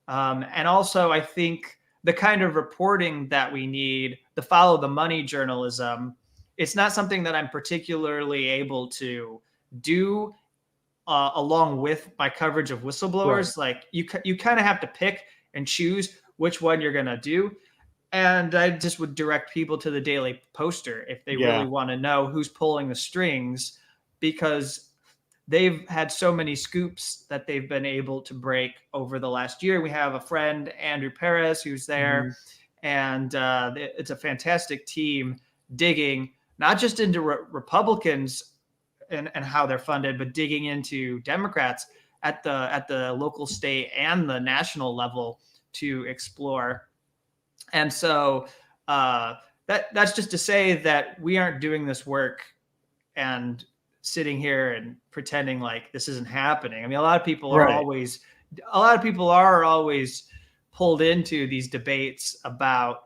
And also, I think the kind of reporting that we need, the follow the money journalism, it's not something that I'm particularly able to do along with my coverage of whistleblowers. Like you kind of have to pick and choose which one you're going to do. And I just would direct people to the Daily Poster if they really want to know who's pulling the strings, because they've had so many scoops that they've been able to break over the last year. We have a friend, Andrew Perez, who's there, and it's a fantastic team digging not just into Republicans and how they're funded, but digging into Democrats at the local, state, and the national level to explore. And so that's just to say that we aren't doing this work and sitting here and pretending like this isn't happening. I mean, a lot of people are always pulled into these debates about,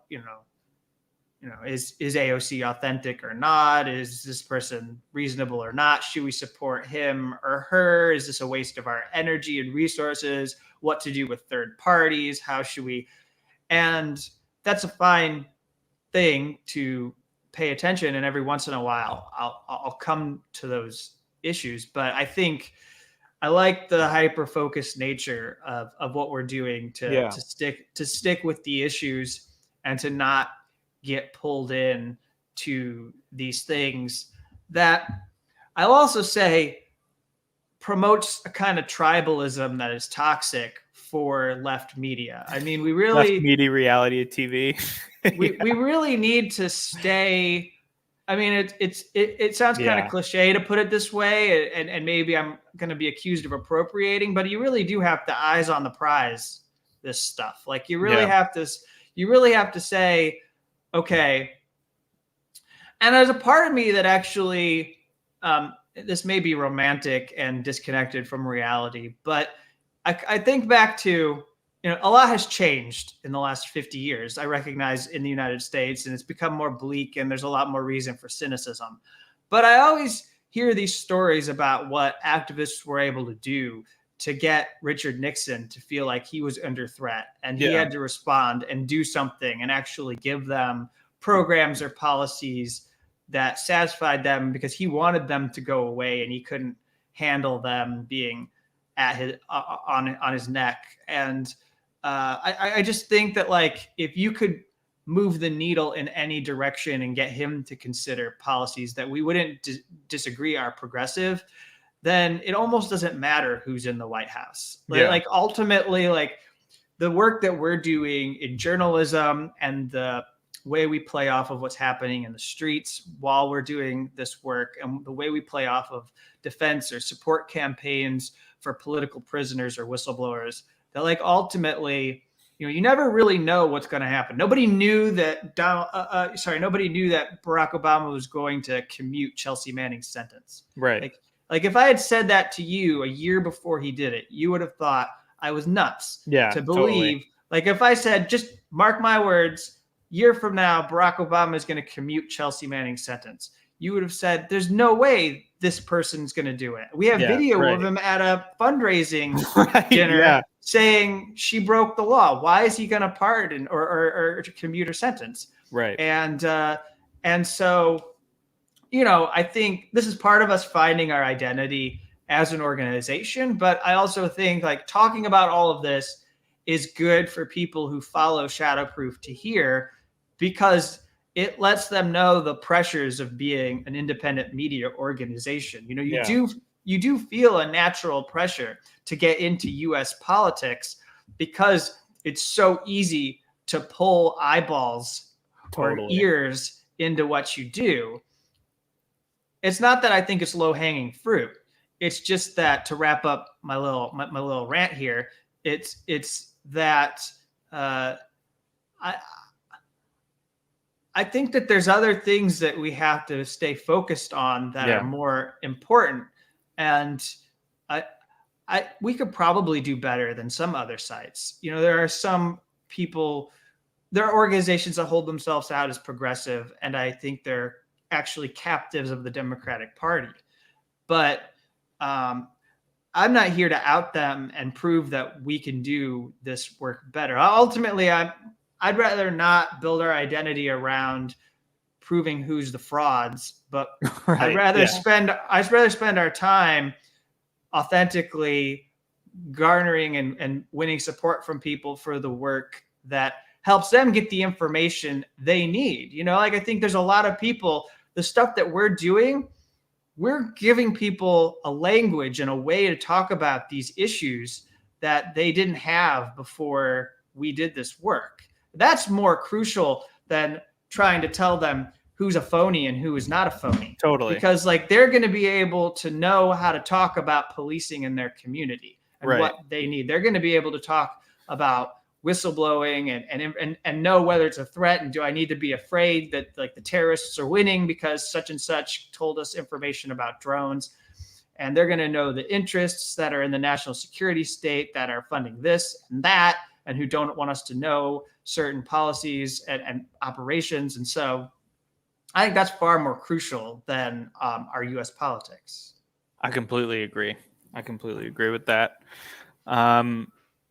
is AOC authentic or not? Is this person reasonable or not? Should we support him or her? Is this a waste of our energy and resources? What to do with third parties? How should we? And that's a fine thing to pay attention. And every once in a while, I'll come to those issues. But I think I like the hyper-focused nature of what we're doing to stick with the issues and to not get pulled in to these things that I'll also say promotes a kind of tribalism that is toxic for left media. I mean, we really left media reality TV. we really need to stay. I mean, it sounds kind of cliche to put it this way, and maybe I'm going to be accused of appropriating, but you really do have to eyes on the prize this stuff. Like you really have to say, okay. And there's a part of me that actually, this may be romantic and disconnected from reality, but I think back to, a lot has changed in the last 50 years. I recognize in the United States, and it's become more bleak, and there's a lot more reason for cynicism. But I always hear these stories about what activists were able to do to get Richard Nixon to feel like he was under threat, and he had to respond and do something and actually give them programs or policies that satisfied them because he wanted them to go away and he couldn't handle them being at his on his neck. And I just think that, like, if you could move the needle in any direction and get him to consider policies that we wouldn't disagree are progressive, then it almost doesn't matter who's in the White House. Like ultimately, like the work that we're doing in journalism and the way we play off of what's happening in the streets while we're doing this work, and the way we play off of defense or support campaigns for political prisoners or whistleblowers, that like ultimately, you never really know what's going to happen. Nobody knew that nobody knew that Barack Obama was going to commute Chelsea Manning's sentence. Right. Like if I had said that to you a year before he did it, you would have thought I was nuts to believe. Totally. Like if I said, just mark my words, year from now, Barack Obama is going to commute Chelsea Manning's sentence, you would have said, there's no way this person's going to do it. We have video of him at a fundraising dinner saying she broke the law. Why is he going to pardon or commute her sentence? Right. And so, I think this is part of us finding our identity as an organization. But I also think like talking about all of this is good for people who follow Shadowproof to hear, because it lets them know the pressures of being an independent media organization. You do feel a natural pressure to get into US politics because it's so easy to pull eyeballs or ears into what you do. It's not that I think it's low-hanging fruit. It's just that, to wrap up my little rant here, it's that I think that there's other things that we have to stay focused on that are more important. And we could probably do better than some other sites. There are some people, there are organizations that hold themselves out as progressive, and I think they're actually captives of the Democratic Party. But I'm not here to out them and prove that we can do this work better. Ultimately, I'd rather not build our identity around proving who's the frauds, but I'd rather spend our time authentically garnering and winning support from people for the work that helps them get the information they need. I think there's a lot of people, the stuff that we're doing, we're giving people a language and a way to talk about these issues that they didn't have before we did this work. That's more crucial than trying to tell them who's a phony and who is not a phony. Totally. Because they're going to be able to know how to talk about policing in their community and what they need. They're going to be able to talk about whistleblowing and know whether it's a threat, and do I need to be afraid that the terrorists are winning because such and such told us information about drones. And they're going to know the interests that are in the national security state that are funding this and that, and who don't want us to know certain policies and operations. And so I think that's far more crucial than our U.S. politics. I completely agree with that.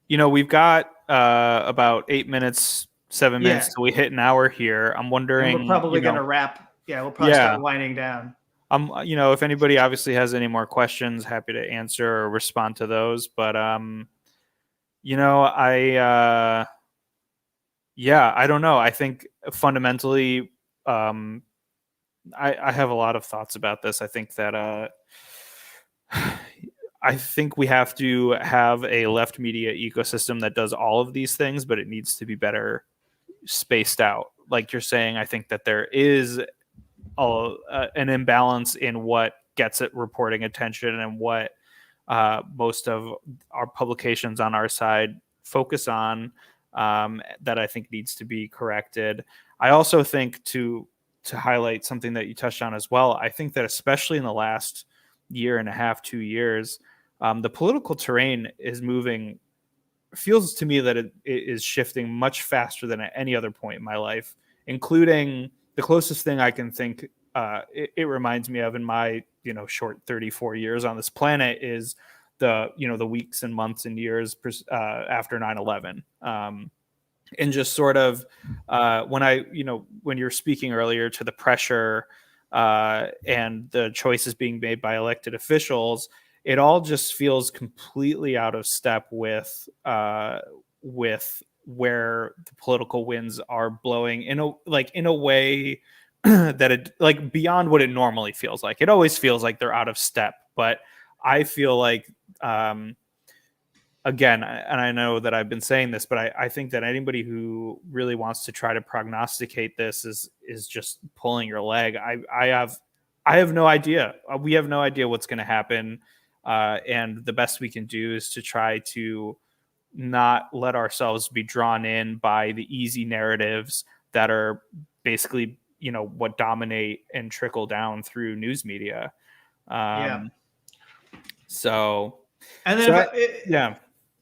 We've got about 8 minutes, 7 minutes till we hit an hour here. I'm wondering. And we're probably going to wrap. Yeah, we'll probably start winding down. If anybody obviously has any more questions, happy to answer or respond to those. But I don't know. I think fundamentally, I have a lot of thoughts about this. I think that I think we have to have a left media ecosystem that does all of these things, but it needs to be better spaced out. Like you're saying, I think that there is an imbalance in what gets it reporting attention and what most of our publications on our side focus on, that I think needs to be corrected. I also think to highlight something that you touched on as well, I think that especially in the last year and a half, 2 years, the political terrain is moving, feels to me that it is shifting much faster than at any other point in my life, including the closest thing I can think it reminds me of in my short 34 years on this planet is the weeks and months and years after 9/11. And just sort of when you're speaking earlier to the pressure and the choices being made by elected officials, it all just feels completely out of step with where the political winds are blowing in a way that it beyond what it normally feels like. It always feels like they're out of step, but I feel like again, and I know that I've been saying this, but I think that anybody who really wants to try to prognosticate this is just pulling your leg. I have no idea. We have no idea what's going to happen, and the best we can do is to try to not let ourselves be drawn in by the easy narratives that are basically, what dominate and trickle down through news media. Yeah. So, And then so yeah. Go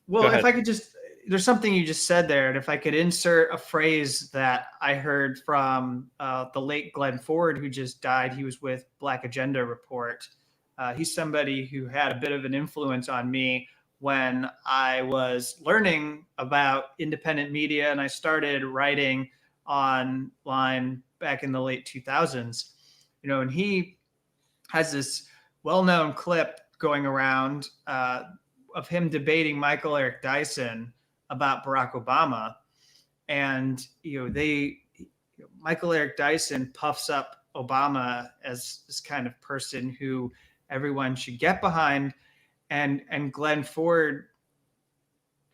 well, if ahead. I could just, there's something you just said there, and if I could insert a phrase that I heard from the late Glenn Ford, who just died. He was with Black Agenda Report. He's somebody who had a bit of an influence on me when I was learning about independent media, and I started writing online back in the late 2000s. And he has this well-known clip going around of him debating Michael Eric Dyson about Barack Obama, and Michael Eric Dyson puffs up Obama as this kind of person who everyone should get behind, and Glenn Ford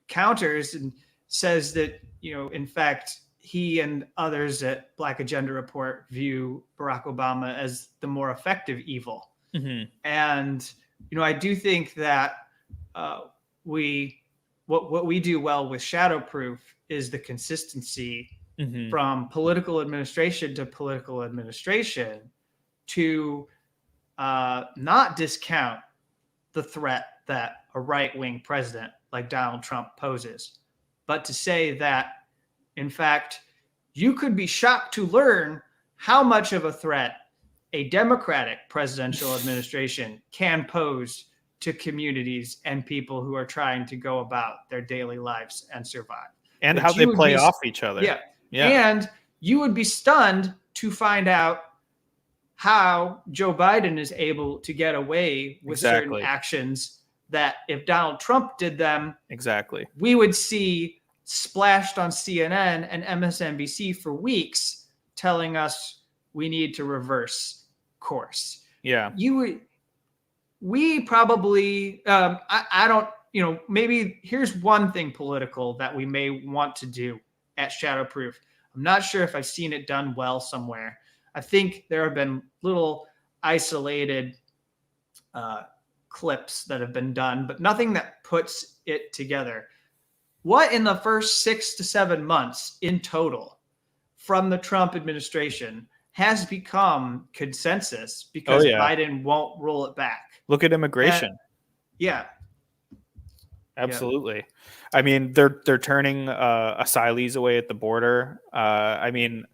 counters and says that in fact he and others at Black Agenda Report view Barack Obama as the more effective evil. Mm-hmm. And I do think that what we do well with Shadowproof is the consistency Mm-hmm. from political administration to political administration to not discount the threat that a right-wing president like Donald Trump poses, but to say that, in fact, you could be shocked to learn how much of a threat a Democratic presidential administration can pose to communities and people who are trying to go about their daily lives and survive. And how they play off each other. Yeah. Yeah. And you would be stunned to find out how Joe Biden is able to get away with certain actions that if Donald Trump did them, we would see splashed on CNN and MSNBC for weeks telling us we need to reverse course. Yeah. We probably, I don't, maybe here's one thing political that we may want to do at Shadowproof. I'm not sure if I've seen it done well somewhere. I think there have been little isolated clips that have been done, but nothing that puts it together. What in the first 6 to 7 months in total from the Trump administration has become consensus because Biden won't roll it back? Look at immigration. Absolutely. I mean, they're turning asylees away at the border. I mean,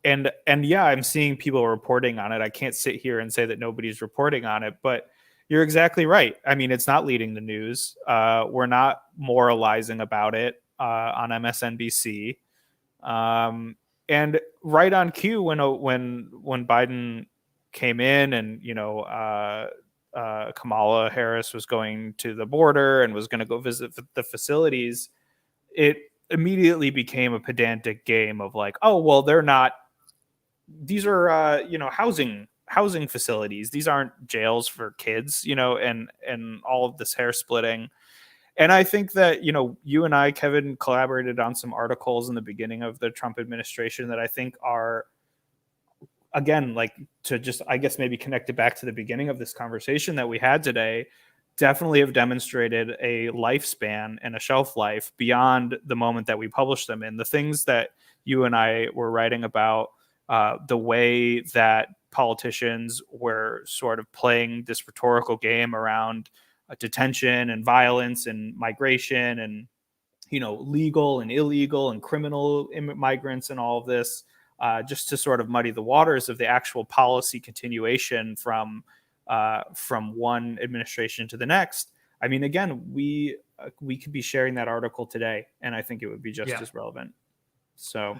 and yeah, I'm seeing people reporting on it. I can't sit here and say that nobody's reporting on it, but you're exactly right. I mean, it's not leading the news. We're not moralizing about it on MSNBC. And right on cue when Biden came in and Kamala Harris was going to the border and was going to go visit the facilities, it immediately became a pedantic game of like, oh, well, they're not, these are, housing facilities. These aren't jails for kids, and all of this hair splitting. And I think that, you and I, Kevin, collaborated on some articles in the beginning of the Trump administration that I think are, again, like to just, I guess, maybe connect it back to the beginning of this conversation that we had today, definitely have demonstrated a lifespan and a shelf life beyond the moment that we published them in. The things that you and I were writing about, the way that politicians were sort of playing this rhetorical game around detention and violence and migration and, legal and illegal and criminal migrants and all of this, just to sort of muddy the waters of the actual policy continuation from one administration to the next. I mean, again, we could be sharing that article today, and I think it would be just as relevant. So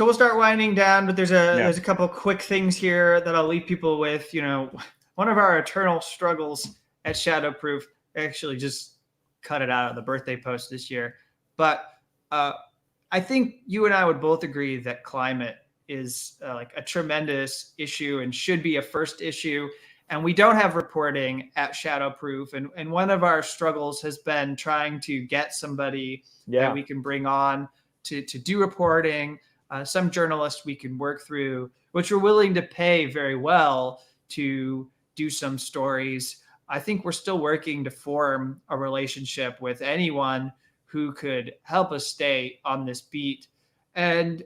we'll start winding down, but there's a couple of quick things here that I'll leave people with. One of our eternal struggles at Shadowproof, actually just cut it out of the birthday post this year, but I think you and I would both agree that climate is like a tremendous issue and should be a first issue. and we don't have reporting at Shadowproof. And one of our struggles has been trying to get somebody that we can bring on to do reporting, some journalists we can work through, which we're willing to pay very well to do some stories. I think we're still working to form a relationship with anyone who could help us stay on this beat, and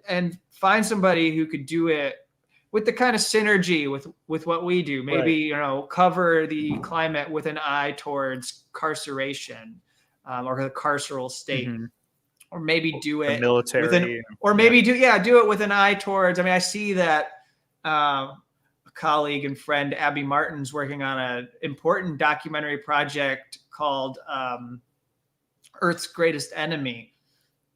find somebody who could do it with the kind of synergy with what we do. Maybe, cover the climate with an eye towards carceration, or the carceral state. Mm-hmm. Or maybe do it military, do it with an eye towards. I mean, I see that a colleague and friend Abby Martin's working on an important documentary project called Earth's Greatest Enemy,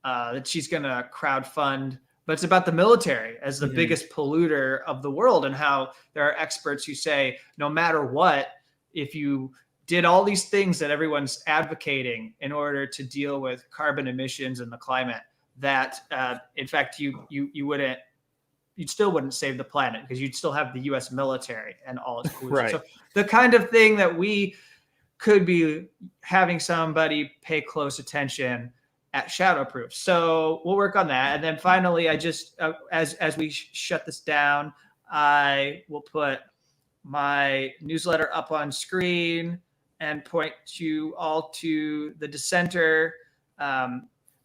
that she's going to crowdfund. But it's about the military as the biggest polluter of the world, and how there are experts who say no matter what, if you did all these things that everyone's advocating in order to deal with carbon emissions and the climate, that in fact you still wouldn't save the planet, because you'd still have the U.S. military and all its pollution. Right. So the kind of thing that we could be having somebody pay close attention at Shadowproof. So we'll work on that. And then finally, I just, as we shut this down, I will put my newsletter up on screen and point you all to the Dissenter. And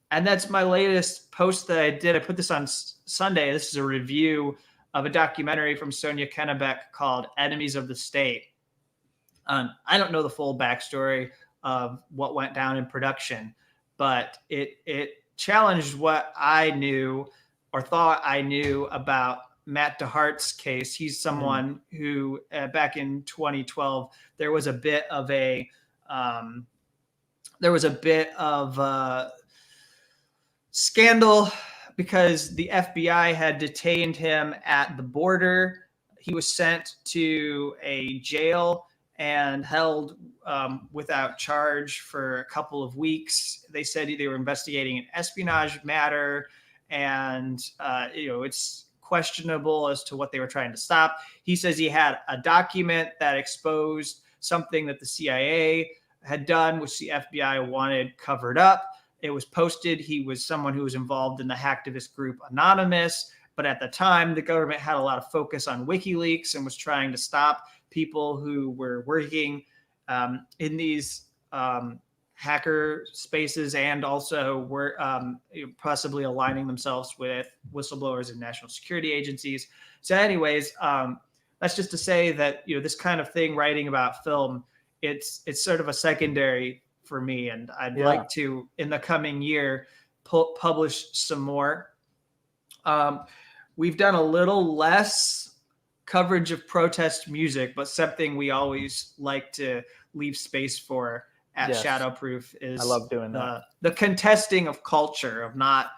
that's my latest post that I did. I put this on Sunday. This is a review of a documentary from Sonia Kennebec called Enemies of the State. I don't know the full backstory of what went down in production, but it challenged what I knew or thought I knew about Matt DeHart's case. He's someone who back in 2012, there was a bit of scandal because the FBI had detained him at the border. He was sent to a jail and held without charge for a couple of weeks. They said they were investigating an espionage matter, and it's questionable as to what they were trying to stop. He says he had a document that exposed something that the CIA had done, which the FBI wanted covered up. It was posted. He was someone who was involved in the hacktivist group Anonymous, but at the time, the government had a lot of focus on WikiLeaks and was trying to stop people who were working in these hacker spaces, and also were possibly aligning themselves with whistleblowers and national security agencies. So anyways, that's just to say that, this kind of thing, writing about film, it's sort of a secondary for me. And I'd like to, in the coming year, publish some more. We've done a little less coverage of protest music, but something we always like to leave space for at Shadowproof is, I love doing that. The contesting of culture, of not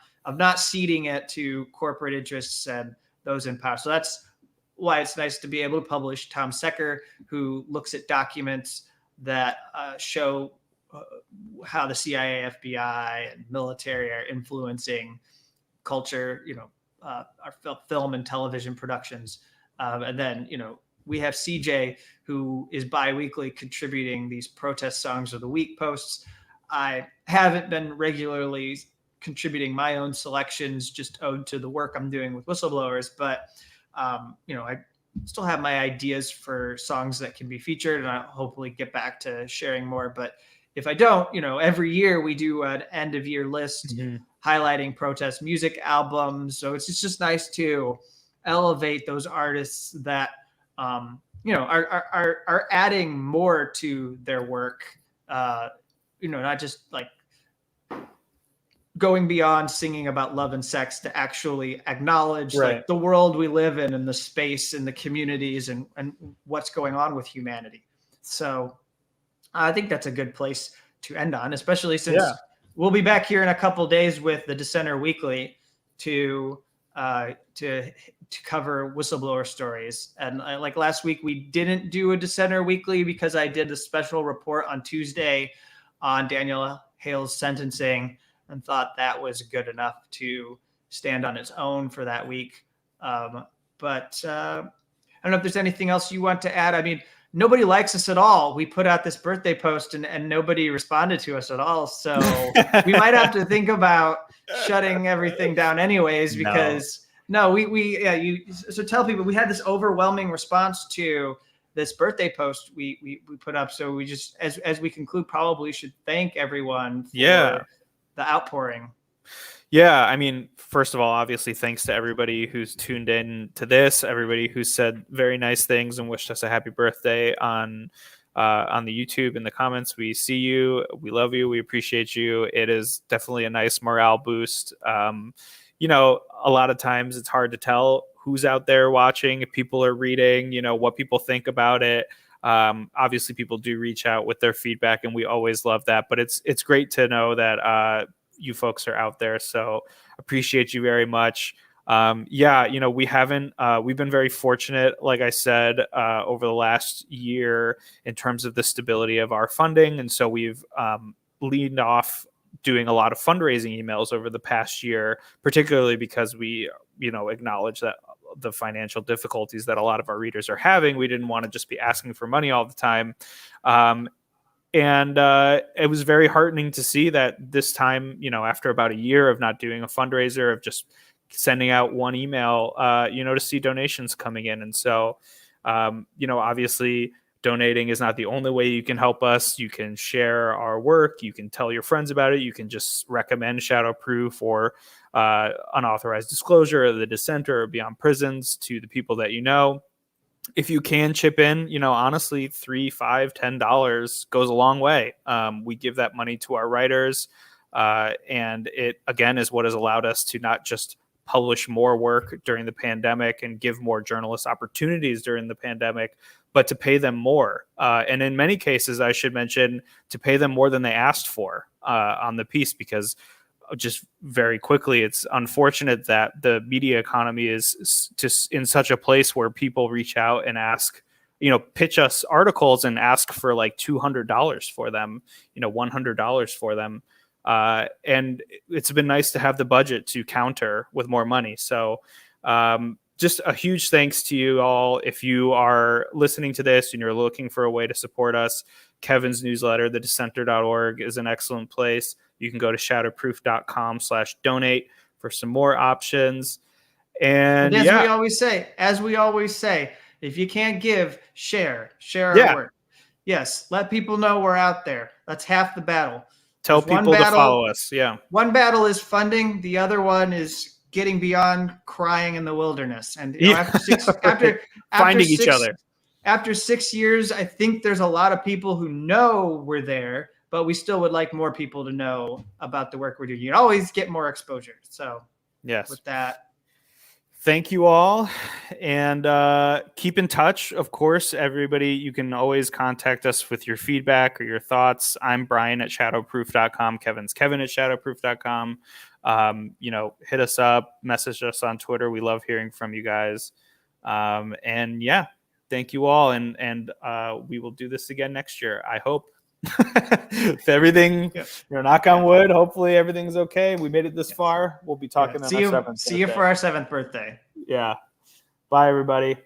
ceding it to corporate interests and those in power. So that's why it's nice to be able to publish Tom Secker, who looks at documents that show how the CIA, FBI, and military are influencing culture, our film and television productions. And then, we have CJ, who is bi-weekly contributing these protest songs of the week posts. I haven't been regularly contributing my own selections, just owed to the work I'm doing with whistleblowers. But, I still have my ideas for songs that can be featured, and I'll hopefully get back to sharing more. But if I don't, every year we do an end of year list highlighting protest music albums. So it's just nice to elevate those artists that, are adding more to their work, not just like going beyond singing about love and sex to actually acknowledge like the world we live in and the space and the communities and what's going on with humanity. So I think that's a good place to end on, especially since we'll be back here in a couple of days with the Dissenter Weekly to cover whistleblower stories. And like last week, we didn't do a Dissenter Weekly because I did a special report on Tuesday on Daniel Hale's sentencing and thought that was good enough to stand on its own for that week. But I don't know if there's anything else you want to add. I mean, nobody likes us at all. We put out this birthday post and nobody responded to us at all. So we might have to think about shutting everything down anyways, because so tell people we had this overwhelming response to this birthday post we put up. So we just, as we conclude, probably should thank everyone for the outpouring. Yeah, I mean, first of all, obviously, thanks to everybody who's tuned in to this, everybody who said very nice things and wished us a happy birthday on the YouTube in the comments. We see you, we love you, we appreciate you. It is definitely a nice morale boost. You know, a lot of times it's hard to tell who's out there watching, if people are reading, you know, what people think about it. Obviously, people do reach out with their feedback, and we always love that. But it's great to know that you folks are out there, so appreciate you very much. Yeah, you know, we've been very fortunate, like I said, over the last year in terms of the stability of our funding, and so we've leaned off doing a lot of fundraising emails over the past year, particularly because we, you know, acknowledge that the financial difficulties that a lot of our readers are having. We didn't want to just be asking for money all the time. And it was very heartening to see that this time, you know, after about a year of not doing a fundraiser, of just sending out one email, you know, to see donations coming in. And so, you know, obviously donating is not the only way you can help us. You can share our work. You can tell your friends about it. You can just recommend Shadowproof or Unauthorized Disclosure or The Dissenter or Beyond Prisons to the people that you know. If you can chip in, you know, honestly, $3, $5, $10 goes a long way. We give that money to our writers, and it again is what has allowed us to not just publish more work during the pandemic and give more journalists opportunities during the pandemic, but to pay them more. And in many cases, I should mention, to pay them more than they asked for on the piece, because just very quickly, it's unfortunate that the media economy is just in such a place where people reach out and ask, you know, pitch us articles and ask for like $200 for them, you know, $100 for them. And it's been nice to have the budget to counter with more money. So just a huge thanks to you all. If you are listening to this and you're looking for a way to support us, Kevin's newsletter, thedissenter.org, is an excellent place. You can go to shadowproof.com/donate for some more options. And as we always say, if you can't give, share our work. Yes, let people know we're out there. That's half the battle. Tell people to follow us. Yeah. One battle is funding. The other one is getting beyond crying in the wilderness. And you know, after finding each other. After 6 years, I think there's a lot of people who know we're there, but we still would like more people to know about the work we're doing. You can always get more exposure. So yes, with that, thank you all, and keep in touch. Of course, everybody, you can always contact us with your feedback or your thoughts. I'm Brian at shadowproof.com. Kevin's Kevin at shadowproof.com. You know, hit us up, message us on Twitter. We love hearing from you guys. And yeah, thank you all. And we will do this again next year, I hope. If everything, you know, knock on wood, hopefully everything's okay. We made it this far. We'll be talking on our 7th. See you for our 7th birthday. Yeah. Bye, everybody.